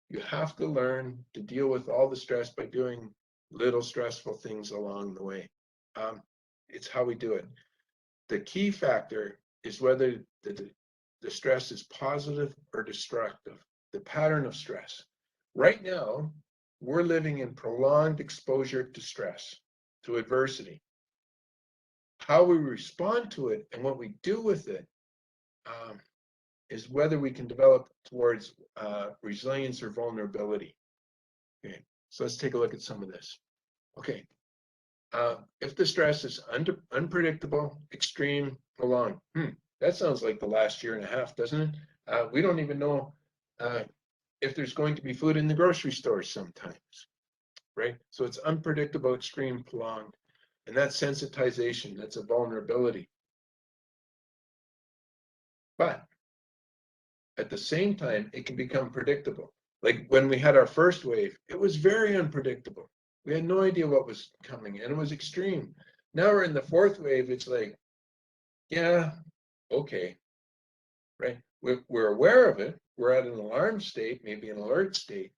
You have to learn to deal with all the stress by doing little stressful things along the way. It's how we do it. The key factor is whether the stress is positive or destructive, the pattern of stress. Right now, we're living in prolonged exposure to stress, to adversity. How we respond to it and what we do with it is whether we can develop towards resilience or vulnerability. Okay, so let's take a look at some of this. Okay, if the stress is unpredictable, extreme, prolonged, that sounds like the last year and a half, doesn't it? We don't even know if there's going to be food in the grocery store sometimes, right? So it's unpredictable, extreme, prolonged. And that's sensitization, that's a vulnerability. But at the same time, it can become predictable. Like when we had our first wave, it was very unpredictable. We had no idea what was coming and it was extreme. Now we're in the fourth wave. It's like, yeah, okay, right? We're aware of it. We're at an alarm state, maybe an alert state,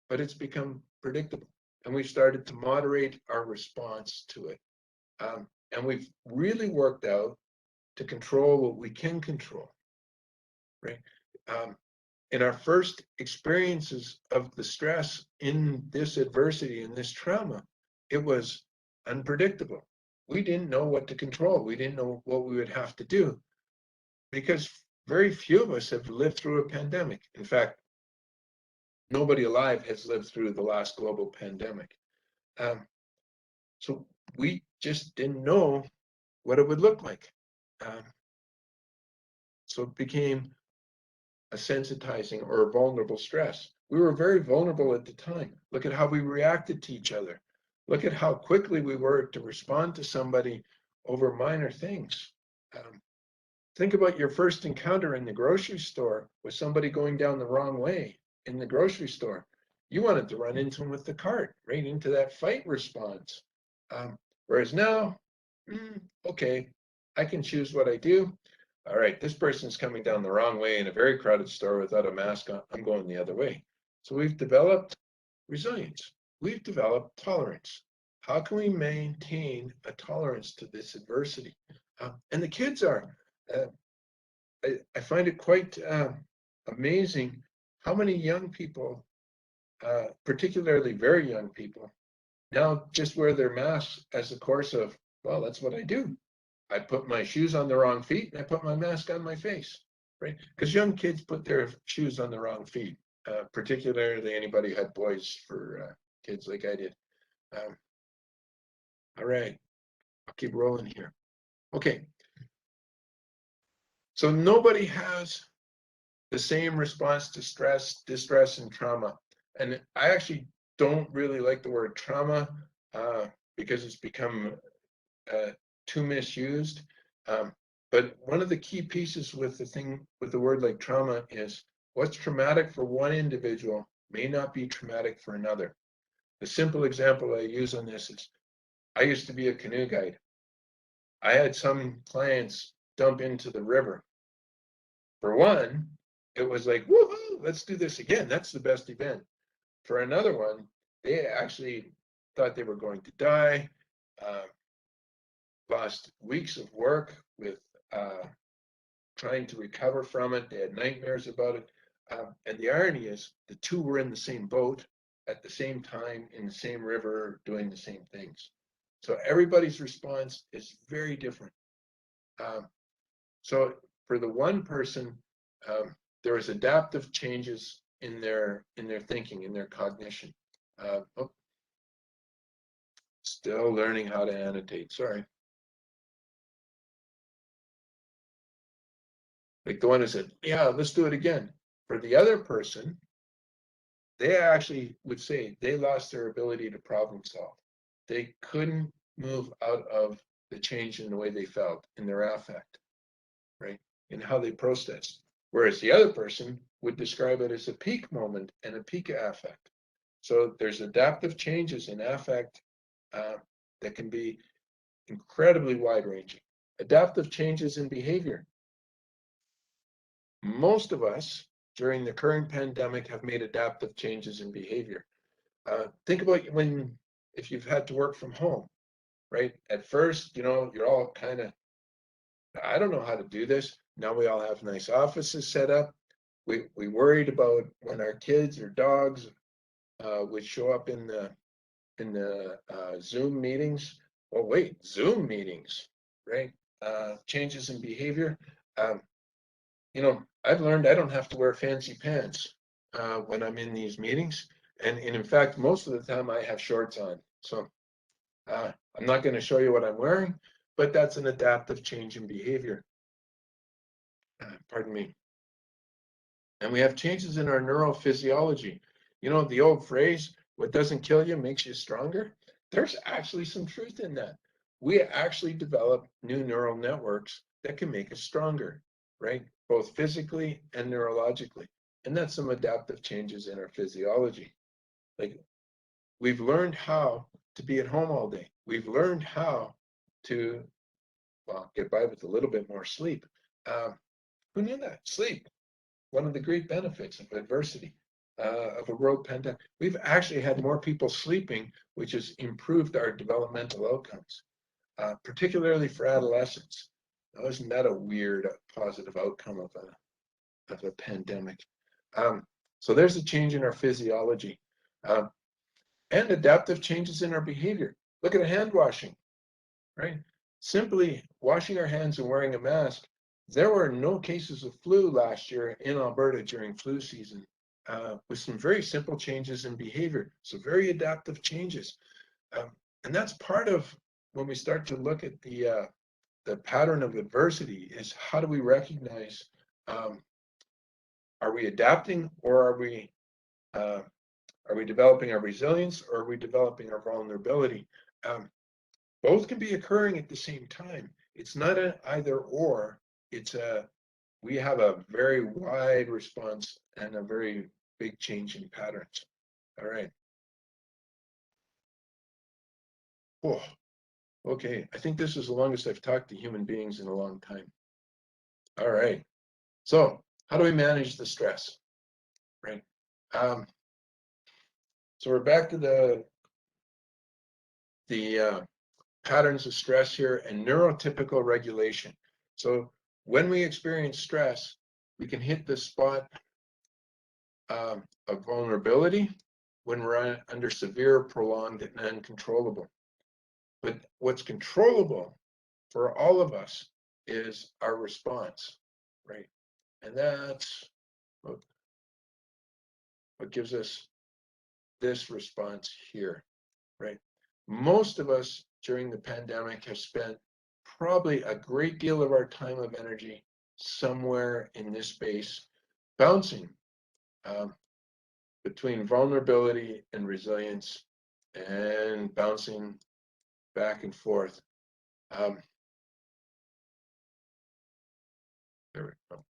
but it's become predictable. And we've started to moderate our response to it. And we've really worked out to control what we can control, right? In our first experiences of the stress in this adversity, in this trauma, it was unpredictable. We didn't know what to control. We didn't know what we would have to do because very few of us have lived through a pandemic. In fact, nobody alive has lived through the last global pandemic. So we just didn't know what it would look like. So it became a sensitizing or a vulnerable stress. We were very vulnerable at the time. Look at how we reacted to each other. Look at how quickly we were to respond to somebody over minor things. Think about your first encounter in the grocery store with somebody going down the wrong way in the grocery store. You wanted to run into them with the cart, right into that fight response. Whereas now, okay, I can choose what I do. All right, this person's coming down the wrong way in a very crowded store without a mask on. I'm going the other way. So we've developed resilience. We've developed tolerance. How can we maintain a tolerance to this adversity? And the kids are. I find it quite amazing how many young people, particularly very young people, now just wear their masks as a course of, well, that's what I do. I put my shoes on the wrong feet and I put my mask on my face, right? Because young kids put their shoes on the wrong feet, particularly anybody who had boys for kids like I did. All right, I'll keep rolling here. Okay. So nobody has the same response to stress, distress, and trauma. And I actually don't really like the word trauma because it's become too misused. But one of the key pieces with the word like trauma is what's traumatic for one individual may not be traumatic for another. The simple example I use on this is I used to be a canoe guide. I had some clients dump into the river. For one, it was like, woohoo, let's do this again. That's the best event. For another one, they actually thought they were going to die, lost weeks of work with trying to recover from it. They had nightmares about it. And the irony is the two were in the same boat at the same time in the same river doing the same things. So everybody's response is very different. So for the one person, there is adaptive changes in their thinking, in their cognition. Still learning how to annotate, sorry. Like the one who said, yeah, let's do it again. For the other person, they actually would say they lost their ability to problem solve. They couldn't move out of the change in the way they felt, in their affect, right? In how they processed. Whereas the other person would describe it as a peak moment and a peak affect. So there's adaptive changes in affect that can be incredibly wide-ranging. Adaptive changes in behavior. Most of us during the current pandemic have made adaptive changes in behavior. Think about if you've had to work from home, right? At first, you're all kind of, I don't know how to do this. Now we all have nice offices set up. We worried about when our kids or dogs would show up in the Zoom meetings. Oh wait, Zoom meetings, right? Changes in behavior. I've learned I don't have to wear fancy pants when I'm in these meetings. And in fact, most of the time I have shorts on. So I'm not going to show you what I'm wearing, but that's an adaptive change in behavior. Pardon me. And we have changes in our neurophysiology. The old phrase, what doesn't kill you makes you stronger. There's actually some truth in that. We actually develop new neural networks that can make us stronger, right? Both physically and neurologically. And that's some adaptive changes in our physiology. Like we've learned how to be at home all day. We've learned how to, well, get by with a little bit more sleep. Who knew that? Sleep, one of the great benefits of adversity, of a world pandemic. We've actually had more people sleeping, which has improved our developmental outcomes, particularly for adolescents. Now, isn't that a weird positive outcome of a pandemic? So there's a change in our physiology, and adaptive changes in our behavior. Look at hand washing, right? Simply washing our hands and wearing a mask. There were no cases of flu last year in Alberta during flu season, with some very simple changes in behavior. So very adaptive changes. And that's part of when we start to look at the pattern of adversity, is how do we recognize, are we adapting, or are we developing our resilience, or are we developing our vulnerability? Both can be occurring at the same time. It's not an either or. We have a very wide response and a very big change in patterns. All right. Oh, okay. I think this is the longest I've talked to human beings in a long time. All right. So how do we manage the stress? Right. So we're back to the patterns of stress here and neurotypical regulation. So when we experience stress, we can hit the spot of vulnerability when we're under severe, prolonged, and uncontrollable. But what's controllable for all of us is our response, right? And that's what gives us this response here, right? Most of us during the pandemic have spent probably a great deal of our time of energy somewhere in this space, bouncing between vulnerability and resilience, and bouncing back and forth. There we go.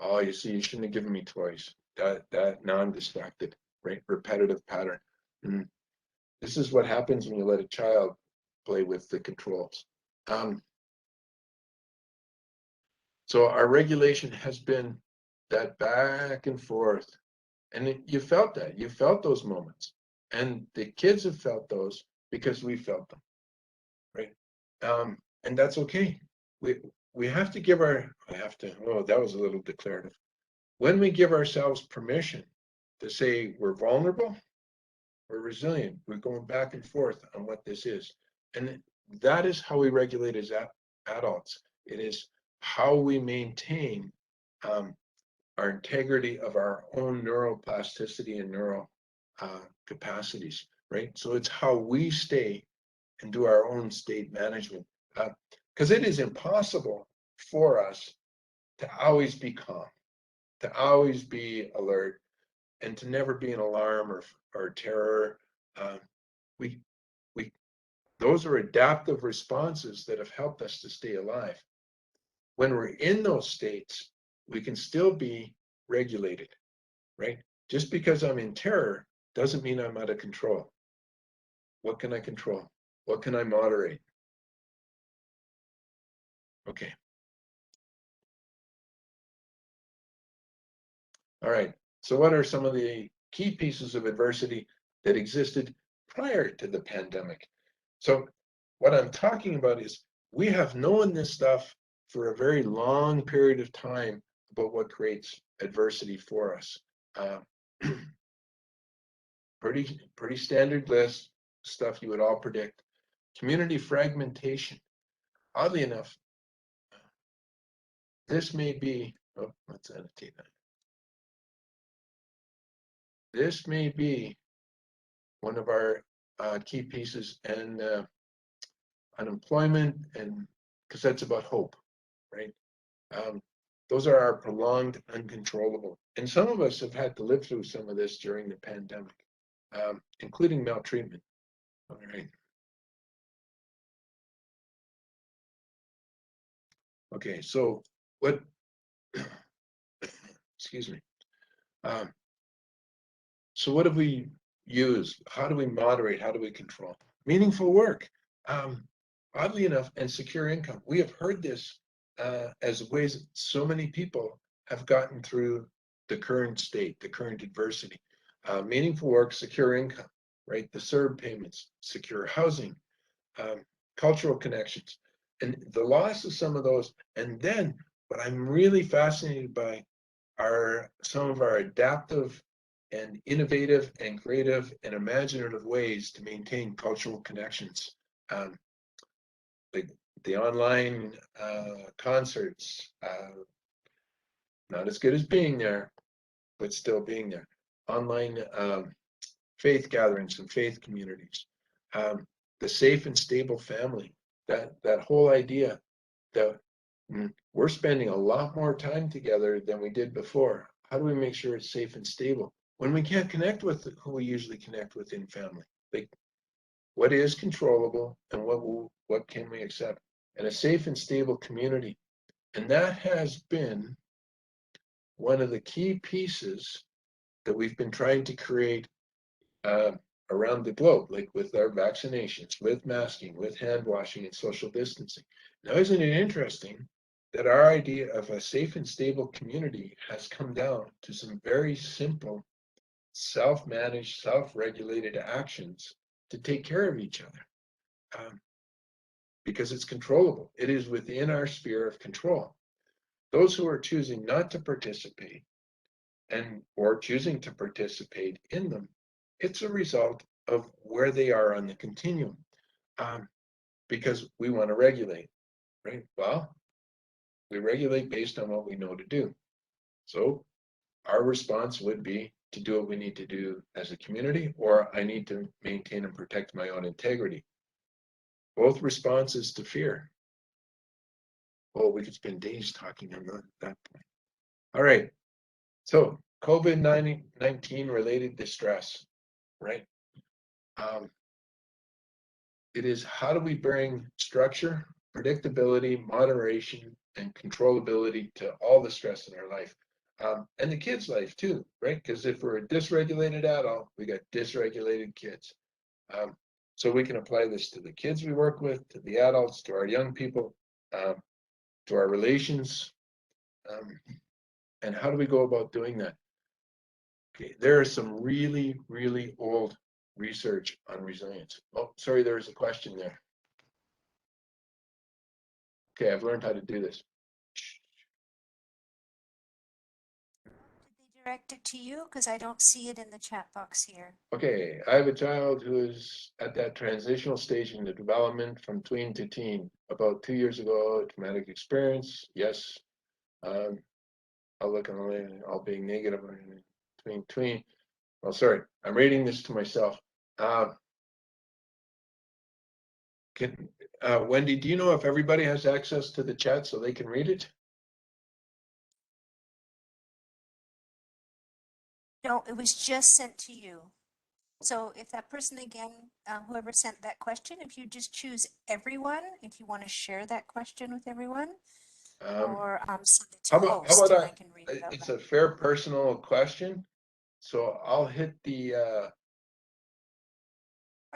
Oh, you see, you shouldn't have given me toys. That now I'm distracted, right? Repetitive pattern. And this is what happens when you let a child play with the controls. So our regulation has been that back and forth. And you felt that. You felt those moments. And the kids have felt those because we felt them, right? And that's okay. We have to give our, oh, that was a little declarative. When we give ourselves permission to say we're vulnerable, we're resilient, we're going back and forth on what this is. And that is how we regulate as adults. It is how we maintain our integrity of our own neuroplasticity and neural capacities, right? So it's how we stay and do our own state management. Because it is impossible for us to always be calm, to always be alert, and to never be in alarm or terror. Those are adaptive responses that have helped us to stay alive. When we're in those states, we can still be regulated, right? Just because I'm in terror doesn't mean I'm out of control. What can I control? What can I moderate? Okay. All right. So what are some of the key pieces of adversity that existed prior to the pandemic? So what I'm talking about is we have known this stuff for a very long period of time about what creates adversity for us. Pretty standard list, stuff you would all predict. Community fragmentation. Oddly enough, this may be, oh, let's annotate that. This may be one of our key pieces, and unemployment, and because that's about hope, right? Those are our prolonged uncontrollable. And some of us have had to live through some of this during the pandemic, including maltreatment. All right. Okay, so what, excuse me. So what do we use? How do we moderate? How do we control? Meaningful work. oddly enough, and secure income. We have heard this as ways so many people have gotten through the current state, the current adversity. Meaningful work, secure income, right? The CERB payments, secure housing, cultural connections, and the loss of some of those. And then what I'm really fascinated by are some of our adaptive and innovative and creative and imaginative ways to maintain cultural connections. Um, the online concerts, not as good as being there, but still being there. Online faith gatherings and faith communities. The safe and stable family, that whole idea that we're spending a lot more time together than we did before. How do we make sure it's safe and stable when we can't connect with who we usually connect with in family? Like, what is controllable and what can we accept? And a safe and stable community. And that has been one of the key pieces that we've been trying to create uh, around the globe, like with our vaccinations, with masking, with hand washing and social distancing. Now, isn't it interesting that our idea of a safe and stable community has come down to some very simple, self-managed, self-regulated actions to take care of each other? Because it's controllable. It is within our sphere of control. Those who are choosing not to participate or choosing to participate in them, it's a result of where they are on the continuum. Because we want to regulate, right? Well, we regulate based on what we know to do. So our response would be to do what we need to do as a community, or I need to maintain and protect my own integrity. Both responses to fear. Oh, we could spend days talking on that point. All right. So COVID-19 related distress, right? It is how do we bring structure, predictability, moderation, and controllability to all the stress in our life, and the kids' life too, right? Because if we're a dysregulated adult, we got dysregulated kids. So we can apply this to the kids we work with, to the adults, to our young people, to our relations. And how do we go about doing that? Okay, there is some really, really old research on resilience. Oh, sorry, there was a question there. Okay, I've learned how to do this. Did they direct it to you? Because I don't see it in the chat box here. Okay, I have a child who is at that transitional stage in the development from tween to teen. About 2 years ago, traumatic experience. Yes. I'll look on all being negative tween. Oh, sorry, I'm reading this to myself. Wendy, do you know if everybody has access to the chat so they can read it? No, it was just sent to you. So if that person again, whoever sent that question, if you just choose everyone, if you want to share that question with everyone, or send it to How host about and I can read it out it's loud. a fair personal question, so I'll hit the Or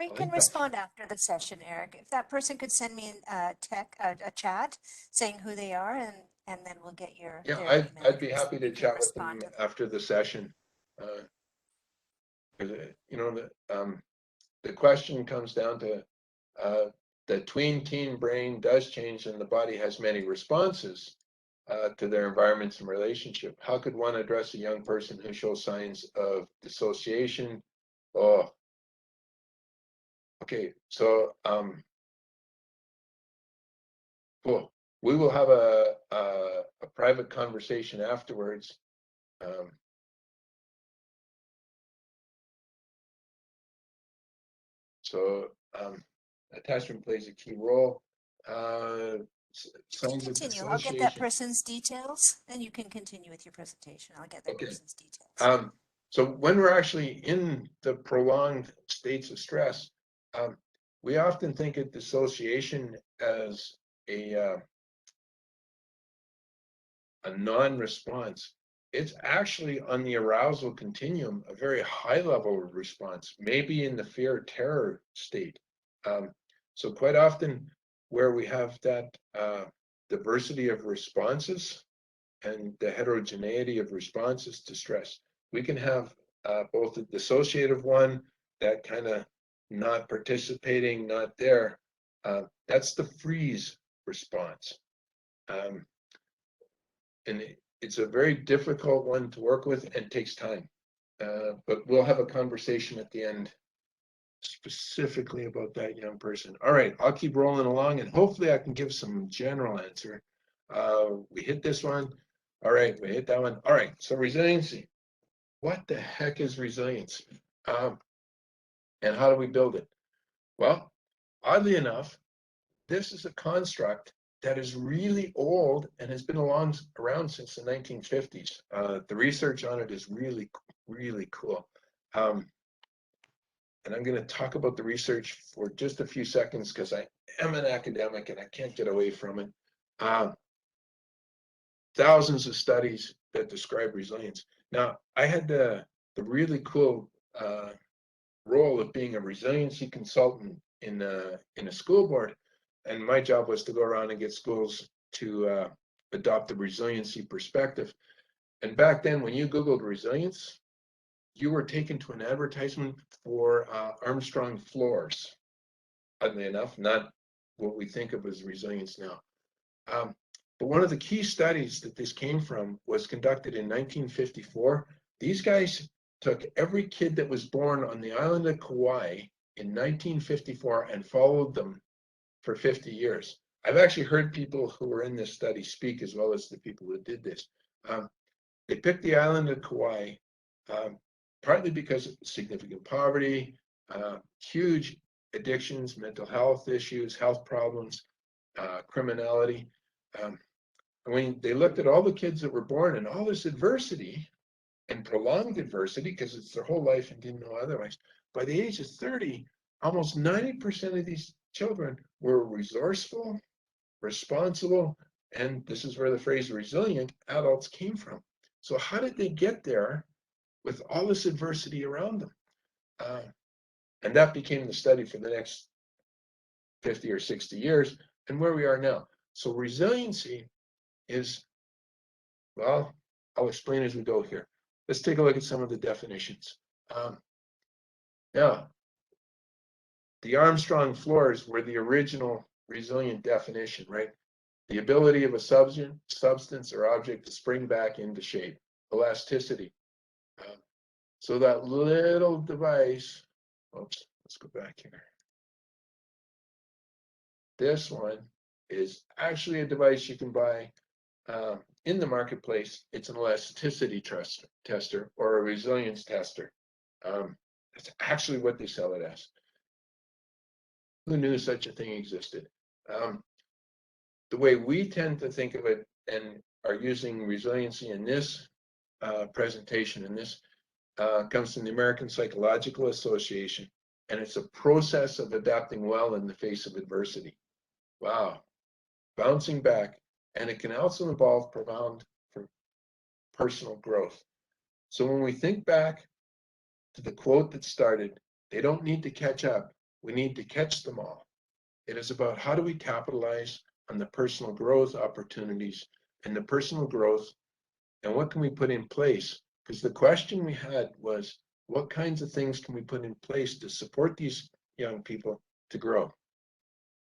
you I'll can hit that. respond after the session, Eric. If that person could send me a chat saying who they are, and then we'll get Yeah, their email I'd be address. happy to You can chat with respond them to them. after the session. You know, the question comes down to the tween teen brain does change and the body has many responses to their environments and relationship. How could one address a young person who shows signs of dissociation? Oh, okay. So cool. We will have a private conversation afterwards. So attachment plays a key role. You can Signs of continue. I'll get that dissociation. person's details, and you can continue with your presentation. I'll get that Okay. person's details. So when we're actually in the prolonged states of stress, we often think of dissociation as a non-response. It's actually on the arousal continuum, a very high level of response, maybe in the fear terror state. So quite often where we have that diversity of responses and the heterogeneity of responses to stress. We can have both the dissociative one, that kind of not participating, not there. That's the freeze response. And it's a very difficult one to work with and takes time. But we'll have a conversation at the end specifically about that young person. All right, I'll keep rolling along and hopefully I can give some general answer. We hit this one. All right, we hit that one. All right, so resiliency. What the heck is resilience? And how do we build it? Well, oddly enough, this is a construct that is really old and has been around since the 1950s. The research on it is really, really cool. And I'm going to talk about the research for just a few seconds because I am an academic and I can't get away from it. Thousands of studies that describe resilience. Now, I had the really cool role of being a resiliency consultant in a school board, and my job was to go around and get schools to adopt the resiliency perspective. And back then, when you Googled resilience, you were taken to an advertisement for Armstrong floors. Oddly enough, not what we think of as resilience now. But one of the key studies that this came from was conducted in 1954. These guys took every kid that was born on the island of Kauai in 1954 and followed them for 50 years. I've actually heard people who were in this study speak as well as the people who did this. They picked the island of Kauai partly because of significant poverty, huge addictions, mental health issues, health problems, criminality. When they looked at all the kids that were born in all this adversity and prolonged adversity, because it's their whole life and didn't know otherwise, by the age of 30, almost 90% of these children were resourceful, responsible, and this is where the phrase resilient adults came from. So how did they get there with all this adversity around them? And that became the study for the next 50 or 60 years and where we are now. So resiliency is, well, I'll explain as we go here. Let's take a look at some of the definitions. Now, the Armstrong floors were the original resilient definition, right? The ability of a substance or object to spring back into shape, elasticity. So that little device, oops, let's go back here. This one is actually a device you can buy in the marketplace. It's an elasticity tester or a resilience tester. That's actually what they sell it as. Who knew such a thing existed? The way we tend to think of it and are using resiliency in this presentation, and this comes from the American Psychological Association, and it's a process of adapting well in the face of adversity. Wow, bouncing back, and it can also involve profound personal growth. So when we think back to the quote that started, they don't need to catch up, we need to catch them all. It is about how do we capitalize on the personal growth opportunities and the personal growth, and what can we put in place? Because the question we had was, what kinds of things can we put in place to support these young people to grow?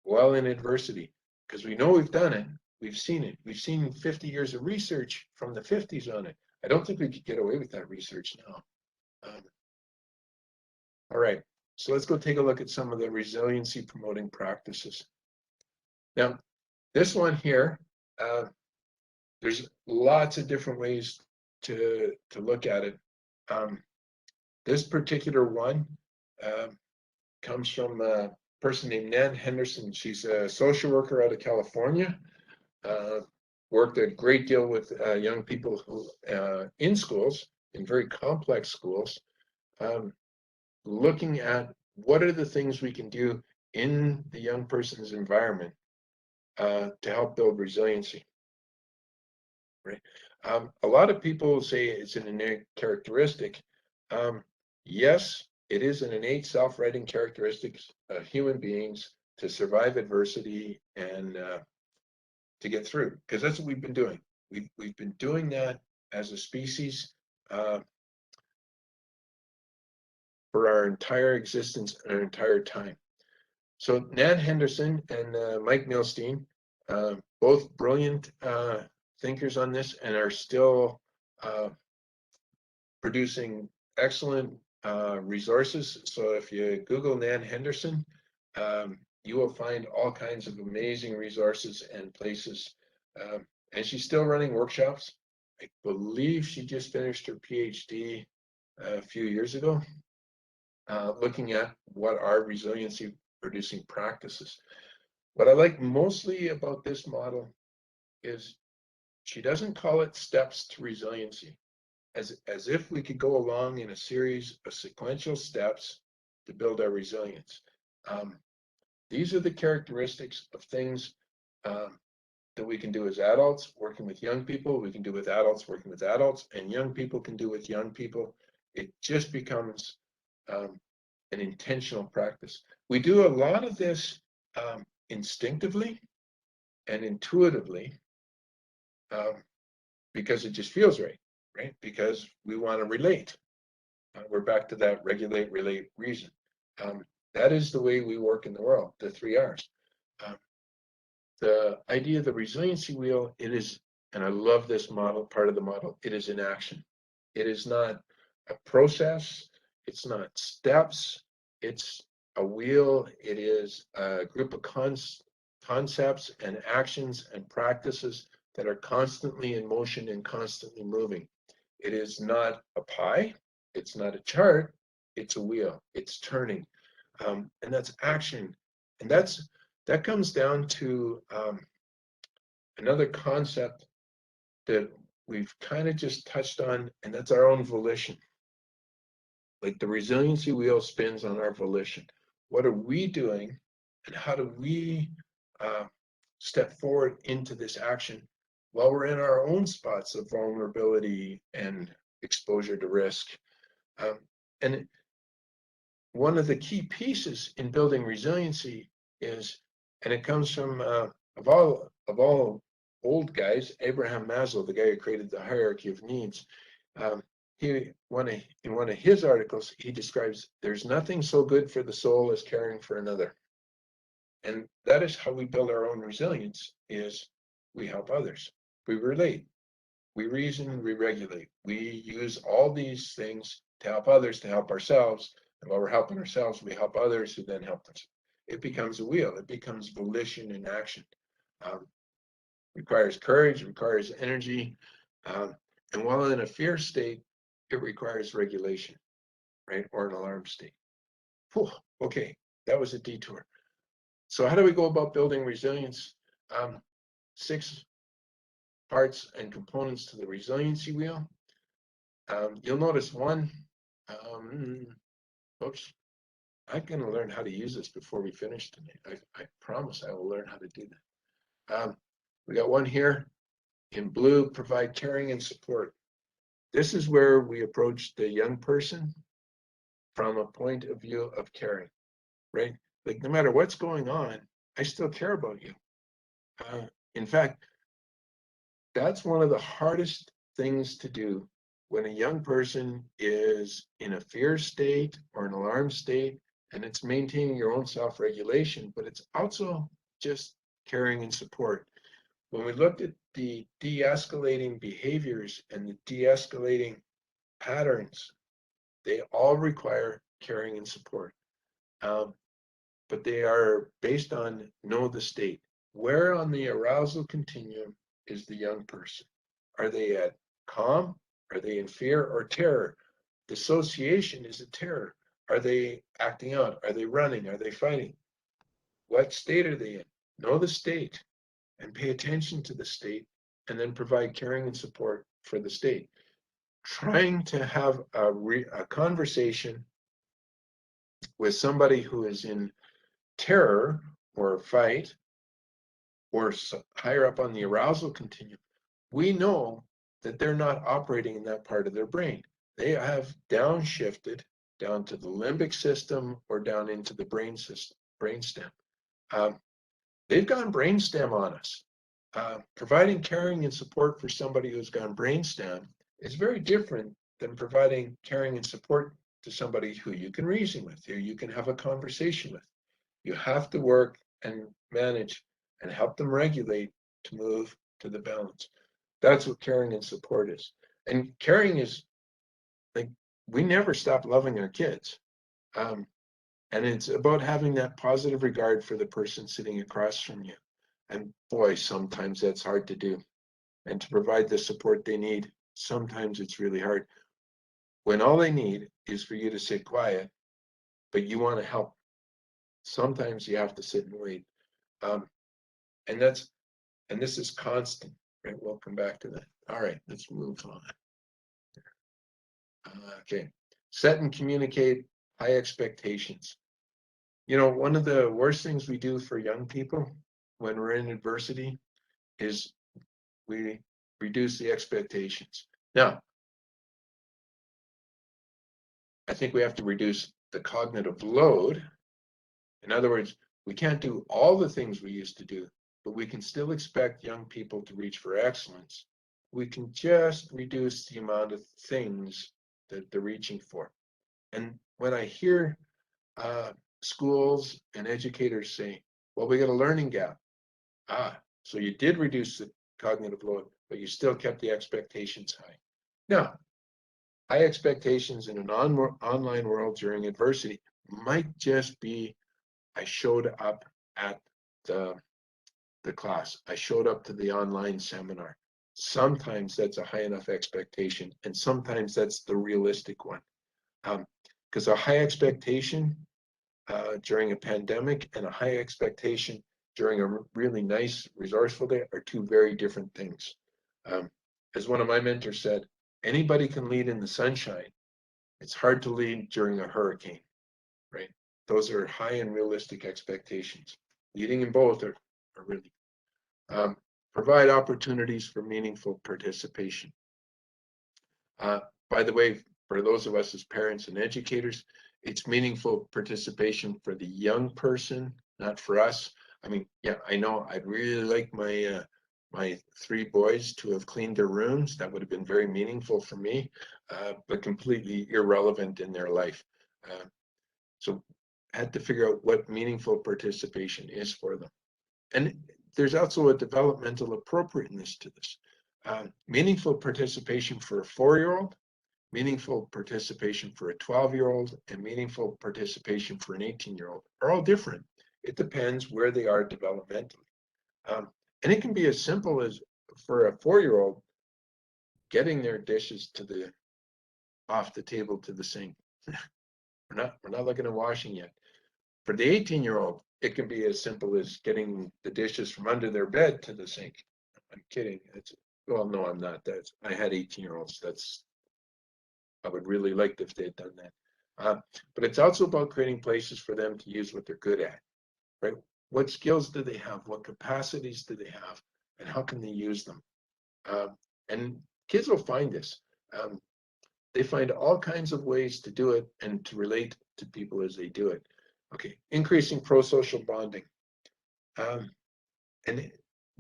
Well, in adversity, because we know we've done it, we've seen it. We've seen 50 years of research from the 50s on it. I don't think we could get away with that research now. All right, so let's go take a look at some of the resiliency promoting practices. Now, this one here, there's lots of different ways to look at it. This particular one comes from a person named Nan Henderson. She's a social worker out of California. Worked a great deal with young people who in schools, in very complex schools, looking at what are the things we can do in the young person's environment to help build resiliency. Right. A lot of people say it's an innate characteristic. Yes, it is an innate self-writing characteristic of human beings to survive adversity and to get through, because that's what we've been doing. We've been doing that as a species for our entire existence and our entire time. So Nan Henderson and Mike Milstein, both brilliant thinkers on this, and are still producing excellent resources. So if you Google Nan Henderson, you will find all kinds of amazing resources and places. And she's still running workshops. I believe she just finished her PhD a few years ago, looking at what are resiliency producing practices. What I like mostly about this model is she doesn't call it steps to resiliency, as if we could go along in a series of sequential steps to build our resilience. These are the characteristics of things that we can do as adults working with young people. We can do with adults working with adults, and young people can do with young people. It just becomes an intentional practice. We do a lot of this instinctively and intuitively because it just feels right, right? Because we want to relate. We're back to that regulate, relate, reason. That is the way we work in the world, the 3 R's. The idea of the resiliency wheel, it is, and I love this model, part of the model, it is in action. It is not a process, it's not steps, it's a wheel, it is a group of concepts and actions and practices that are constantly in motion and constantly moving. It is not a pie, it's not a chart, it's a wheel, it's turning. And that's action. And that comes down to another concept that we've kind of just touched on, and that's our own volition. Like the resiliency wheel spins on our volition. What are we doing, and how do we step forward into this action while we're in our own spots of vulnerability and exposure to risk? And one of the key pieces in building resiliency is, and it comes from of all old guys, Abraham Maslow, the guy who created the hierarchy of needs. In one of his articles, he describes there's nothing so good for the soul as caring for another. And that is how we build our own resilience, is we help others. We relate, we reason, we regulate. We use all these things to help others, to help ourselves. And while we're helping ourselves, we help others who then help us. It becomes a wheel. It becomes volition in action. Requires courage, requires energy. And while in a fear state, it requires regulation, right? Or an alarm state. Whew, okay, that was a detour. So how do we go about building resilience? 6 parts and components to the resiliency wheel. You'll notice one, oops, I'm going to learn how to use this before we finish tonight. I promise I will learn how to do that. We got one here in blue, provide caring and support. This is where we approach the young person from a point of view of caring, right? Like no matter what's going on, I still care about you. In fact, that's one of the hardest things to do when a young person is in a fear state or an alarm state, and it's maintaining your own self-regulation, but it's also just caring and support. When we looked at the de-escalating behaviors and the de-escalating patterns, they all require caring and support. But they are based on know the state. Where on the arousal continuum is the young person? Are they at calm? Are they in fear or terror? Dissociation is a terror. Are they acting out? Are they running? Are they fighting? What state are they in? Know the state and pay attention to the state, and then provide caring and support for the state. Trying to have a conversation with somebody who is in terror or fight or higher up on the arousal continuum, we know that they're not operating in that part of their brain. They have downshifted down to the limbic system or down into the brain system, brainstem. They've gone brainstem on us. Providing caring and support for somebody who's gone brainstem is very different than providing caring and support to somebody who you can reason with, who you can have a conversation with. You have to work and manage and help them regulate to move to the balance. That's what caring and support is. And caring is like, we never stop loving our kids. And it's about having that positive regard for the person sitting across from you. And boy, sometimes that's hard to do. And to provide the support they need, sometimes it's really hard. When all they need is for you to sit quiet, but you want to help, sometimes you have to sit and wait. And this is constant, right? We'll come back to that. All right, let's move on. Okay, set and communicate high expectations. You know, one of the worst things we do for young people when we're in adversity is we reduce the expectations. Now, I think we have to reduce the cognitive load. In other words, we can't do all the things we used to do, but we can still expect young people to reach for excellence. We can just reduce the amount of things that they're reaching for. And when I hear schools and educators say, well, we got a learning gap. So you did reduce the cognitive load, but you still kept the expectations high. Now, high expectations in an online world during adversity might just be, I showed up at the class. I showed up to the online seminar. Sometimes that's a high enough expectation, and sometimes that's the realistic one. Because a high expectation during a pandemic and a high expectation during a really nice, resourceful day are two very different things. As one of my mentors said, anybody can lead in the sunshine. It's hard to lead during a hurricane, right? Those are high and realistic expectations. Leading in both are really. Provide opportunities for meaningful participation. By the way, for those of us as parents and educators, it's meaningful participation for the young person, not for us. I mean, yeah, I know I'd really like my three boys to have cleaned their rooms. That would have been very meaningful for me, but completely irrelevant in their life. So I had to figure out what meaningful participation is for them. And there's also a developmental appropriateness to this. Meaningful participation for a 4-year-old, meaningful participation for a 12-year-old, and meaningful participation for an 18-year-old are all different. It depends where they are developmentally. And it can be as simple as, for a 4-year-old, getting their dishes to off the table to the sink. We're not looking at washing yet. For the 18-year-old, it can be as simple as getting the dishes from under their bed to the sink. I'm kidding. Well, no, I'm not. I had 18-year-olds. I would really like if they had done that. But it's also about creating places for them to use what they're good at, right? What skills do they have? What capacities do they have? And how can they use them? And kids will find this. They find all kinds of ways to do it and to relate to people as they do it. Okay, increasing pro-social bonding. And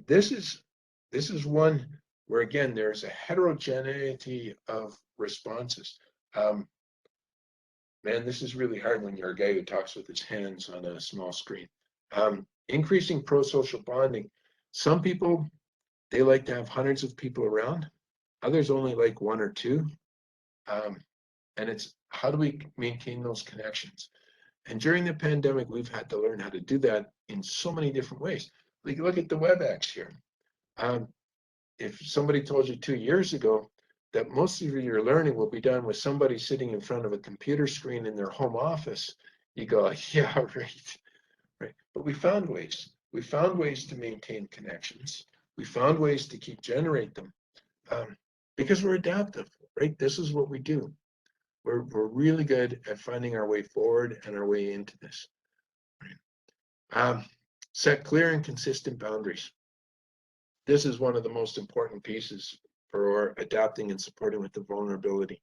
this is one where, again, there's a heterogeneity of responses. Man, this is really hard when you're a guy who talks with his hands on a small screen. Increasing pro-social bonding. Some people, they like to have hundreds of people around. Others only like one or two. And it's, how do we maintain those connections? And during the pandemic, we've had to learn how to do that in so many different ways. Like, look at the WebEx here. If somebody told you 2 years ago that most of your learning will be done with somebody sitting in front of a computer screen in their home office, you go, yeah, right. But we found ways. We found ways to maintain connections. We found ways to generate them because we're adaptive, right? This is what we do. We're really good at finding our way forward and our way into this. Set clear and consistent boundaries. This is one of the most important pieces for adapting and supporting with the vulnerability.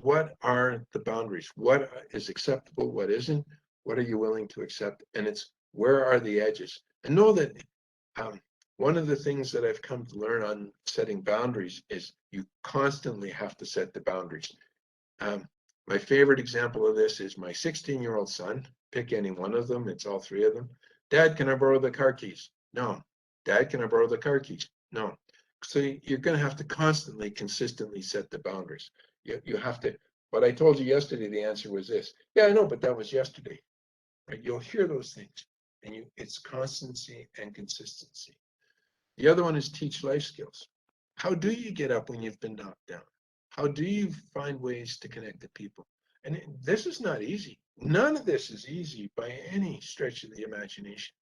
What are the boundaries? What is acceptable? What isn't? What are you willing to accept? And it's Where are the edges? And know that one of the things that I've come to learn on setting boundaries is you constantly have to set the boundaries. My favorite example of this is my 16-year-old son. Pick any one of them. It's all three of them. Dad, can I borrow the car keys? No. Dad, can I borrow the car keys? No. So you're going to have to constantly, consistently set the boundaries. You have to. What I told you yesterday, the answer was this. Yeah, I know, but that was yesterday. Right? You'll hear those things, and it's constancy and consistency. The other one is teach life skills. How do you get up when you've been knocked down? How do you find ways to connect to people? And this is not easy. None of this is easy by any stretch of the imagination.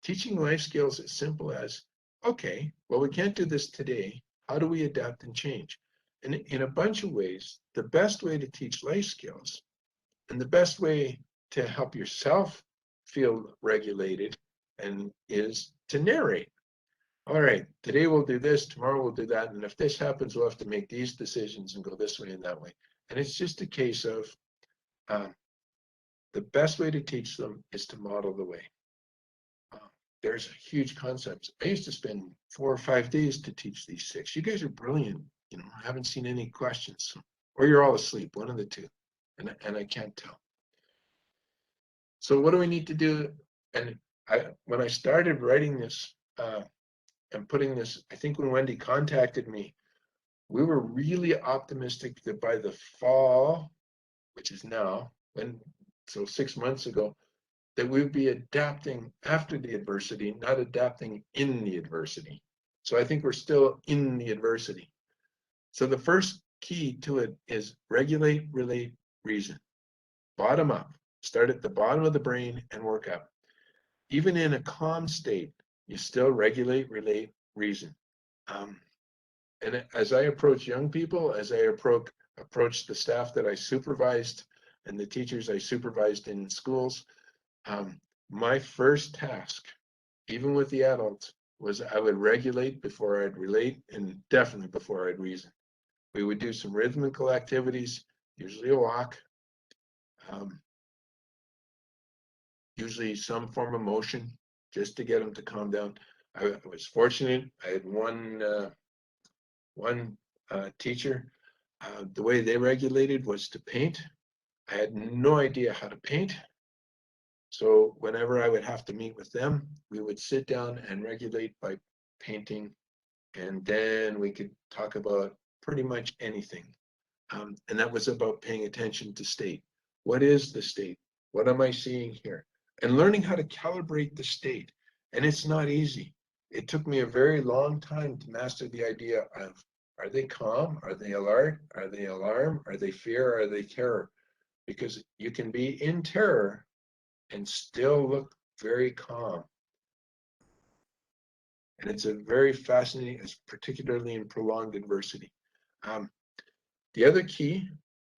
Teaching life skills is simple as, okay, well, we can't do this today. How do we adapt and change? And in a bunch of ways, the best way to teach life skills and the best way to help yourself feel regulated and is to narrate. All right, today we'll do this, tomorrow we'll do that. And if this happens, we'll have to make these decisions and go this way and that way. And it's just a case of the best way to teach them is to model the way. There's huge concepts. I used to spend 4 or 5 days to teach these 6. You guys are brilliant. You know, I haven't seen any questions, or you're all asleep, one of the two, and I can't tell. So what do we need to do? And when I started writing this and putting this, I think when Wendy contacted me, we were really optimistic that by the fall, which is now, so 6 months ago, that we would be adapting after the adversity, not adapting in the adversity. So I think we're still in the adversity. So the first key to it is regulate, relate, reason. Bottom up. Start at the bottom of the brain and work up. Even in a calm state, you still regulate, relate, reason. And as I approach young people, as I approach the staff that I supervised and the teachers I supervised in schools, my first task, even with the adults, was I would regulate before I'd relate, and definitely before I'd reason. We would do some rhythmical activities, usually a walk, usually some form of motion, just to get them to calm down. I was fortunate. I had one teacher. The way they regulated was to paint. I had no idea how to paint. So whenever I would have to meet with them, we would sit down and regulate by painting, and then we could talk about pretty much anything. And that was about paying attention to state. What is the state? What am I seeing here? And learning how to calibrate the state. And it's not easy. It took me a very long time to master the idea of, are they calm? Are they alert? Are they alarm? Are they fear? Are they terror? Because you can be in terror and still look very calm. And it's a very fascinating, particularly in prolonged adversity. The other key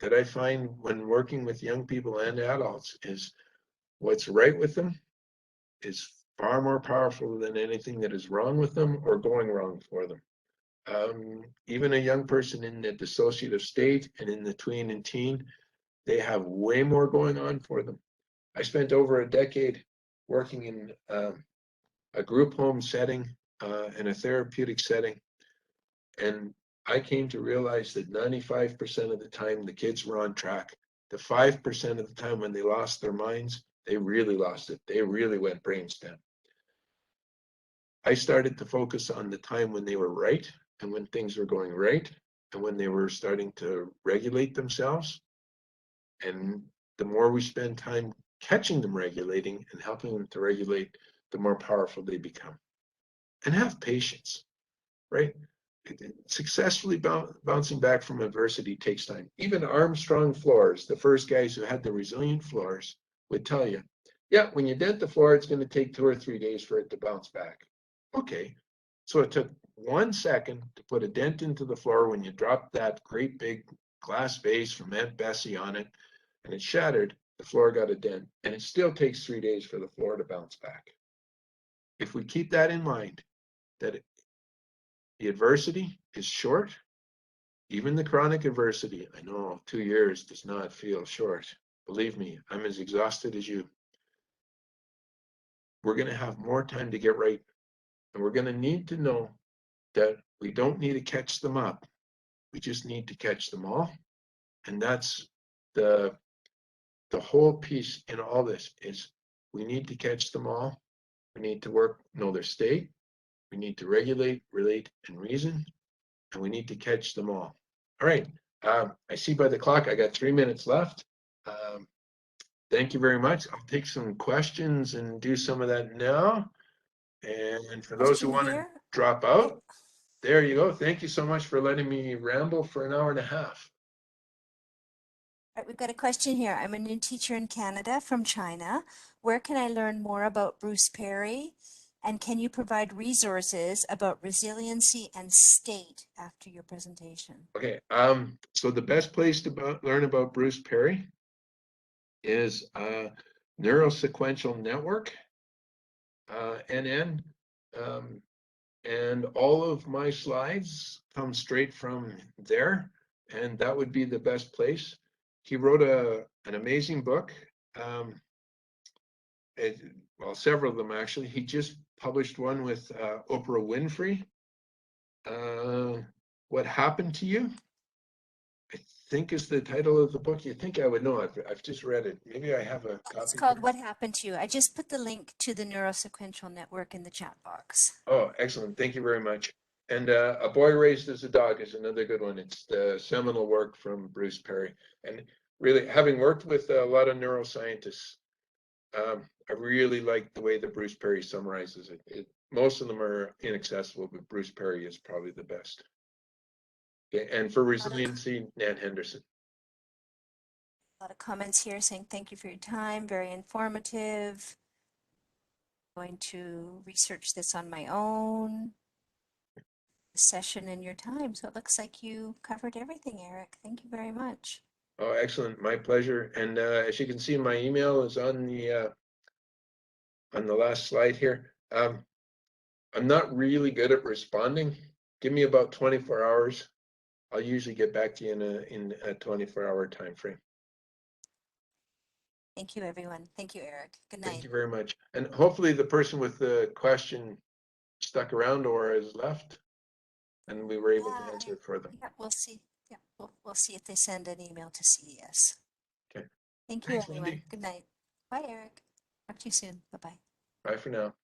that I find when working with young people and adults is what's right with them is far more powerful than anything that is wrong with them or going wrong for them. Even a young person in the dissociative state and in the tween and teen, they have way more going on for them. I spent over a decade working in a group home setting, in a therapeutic setting, and I came to realize that 95% of the time the kids were on track. The 5% of the time when they lost their minds, they really lost it. They really went brainstem. I started to focus on the time when they were right and when things were going right and when they were starting to regulate themselves. And the more we spend time catching them regulating and helping them to regulate, the more powerful they become. And have patience, right? Successfully bouncing back from adversity takes time. Even Armstrong floors, the first guys who had the resilient floors, would tell you, yeah, when you dent the floor, it's going to take 2 or 3 days for it to bounce back. Okay, so it took 1 second to put a dent into the floor when you dropped that great big glass vase from Aunt Bessie on it, and it shattered. The floor got a dent, and it still takes 3 days for the floor to bounce back. If we keep that in mind, that the adversity is short, even the chronic adversity. I know 2 years does not feel short. Believe me, I'm as exhausted as you. we're going to have more time to get right. And we're going to need to know that we don't need to catch them up. We just need to catch them all. And that's the whole piece in all this is we need to catch them all. We need to know their state. We need to regulate, relate, and reason. And we need to catch them all. All right. I see by the clock, I got 3 minutes left. Thank you very much. I'll take some questions and do some of that now. And for those who want to drop out, there you go. Thank you so much for letting me ramble for an hour and a half. All right, we've got a question here. I'm a new teacher in Canada from China. Where can I learn more about Bruce Perry? And can you provide resources about resiliency and state after your presentation? Okay. So the best place to learn about Bruce Perry is Neurosequential Network, NN. And all of my slides come straight from there, and that would be the best place. He wrote an amazing book. Well, several of them actually. He just published one with Oprah Winfrey. What Happened to You? I think is the title of the book. You think I would know. I've just read it. Maybe I have a copy. It's called What Happened to You. I just put the link to the Neurosequential Network in the chat box. Oh, excellent. Thank you very much. And A Boy Raised as a Dog is another good one. It's the seminal work from Bruce Perry. And really, having worked with a lot of neuroscientists, I really like the way that Bruce Perry summarizes it. Most of them are inaccessible, but Bruce Perry is probably the best. Okay, and for resiliency, Nan Henderson. A lot of comments here saying thank you for your time, very informative. I'm going to research this on my own. The session and your time. So it looks like you covered everything, Eric. Thank you very much. Oh, excellent. My pleasure. And as you can see, my email is on the last slide here. I'm not really good at responding. Give me about 24 hours. I'll usually get back to you in a 24-hour time frame. Thank you, everyone. Thank you, Eric. Good night. Thank you very much. And hopefully the person with the question stuck around or has left, and we were able to answer it for them. Yeah, we'll see. Yeah, we'll see if they send an email to CES. Okay. Thank you, Thanks, everyone. Wendy. Good night. Bye, Eric. Talk to you soon. Bye-bye. Bye for now.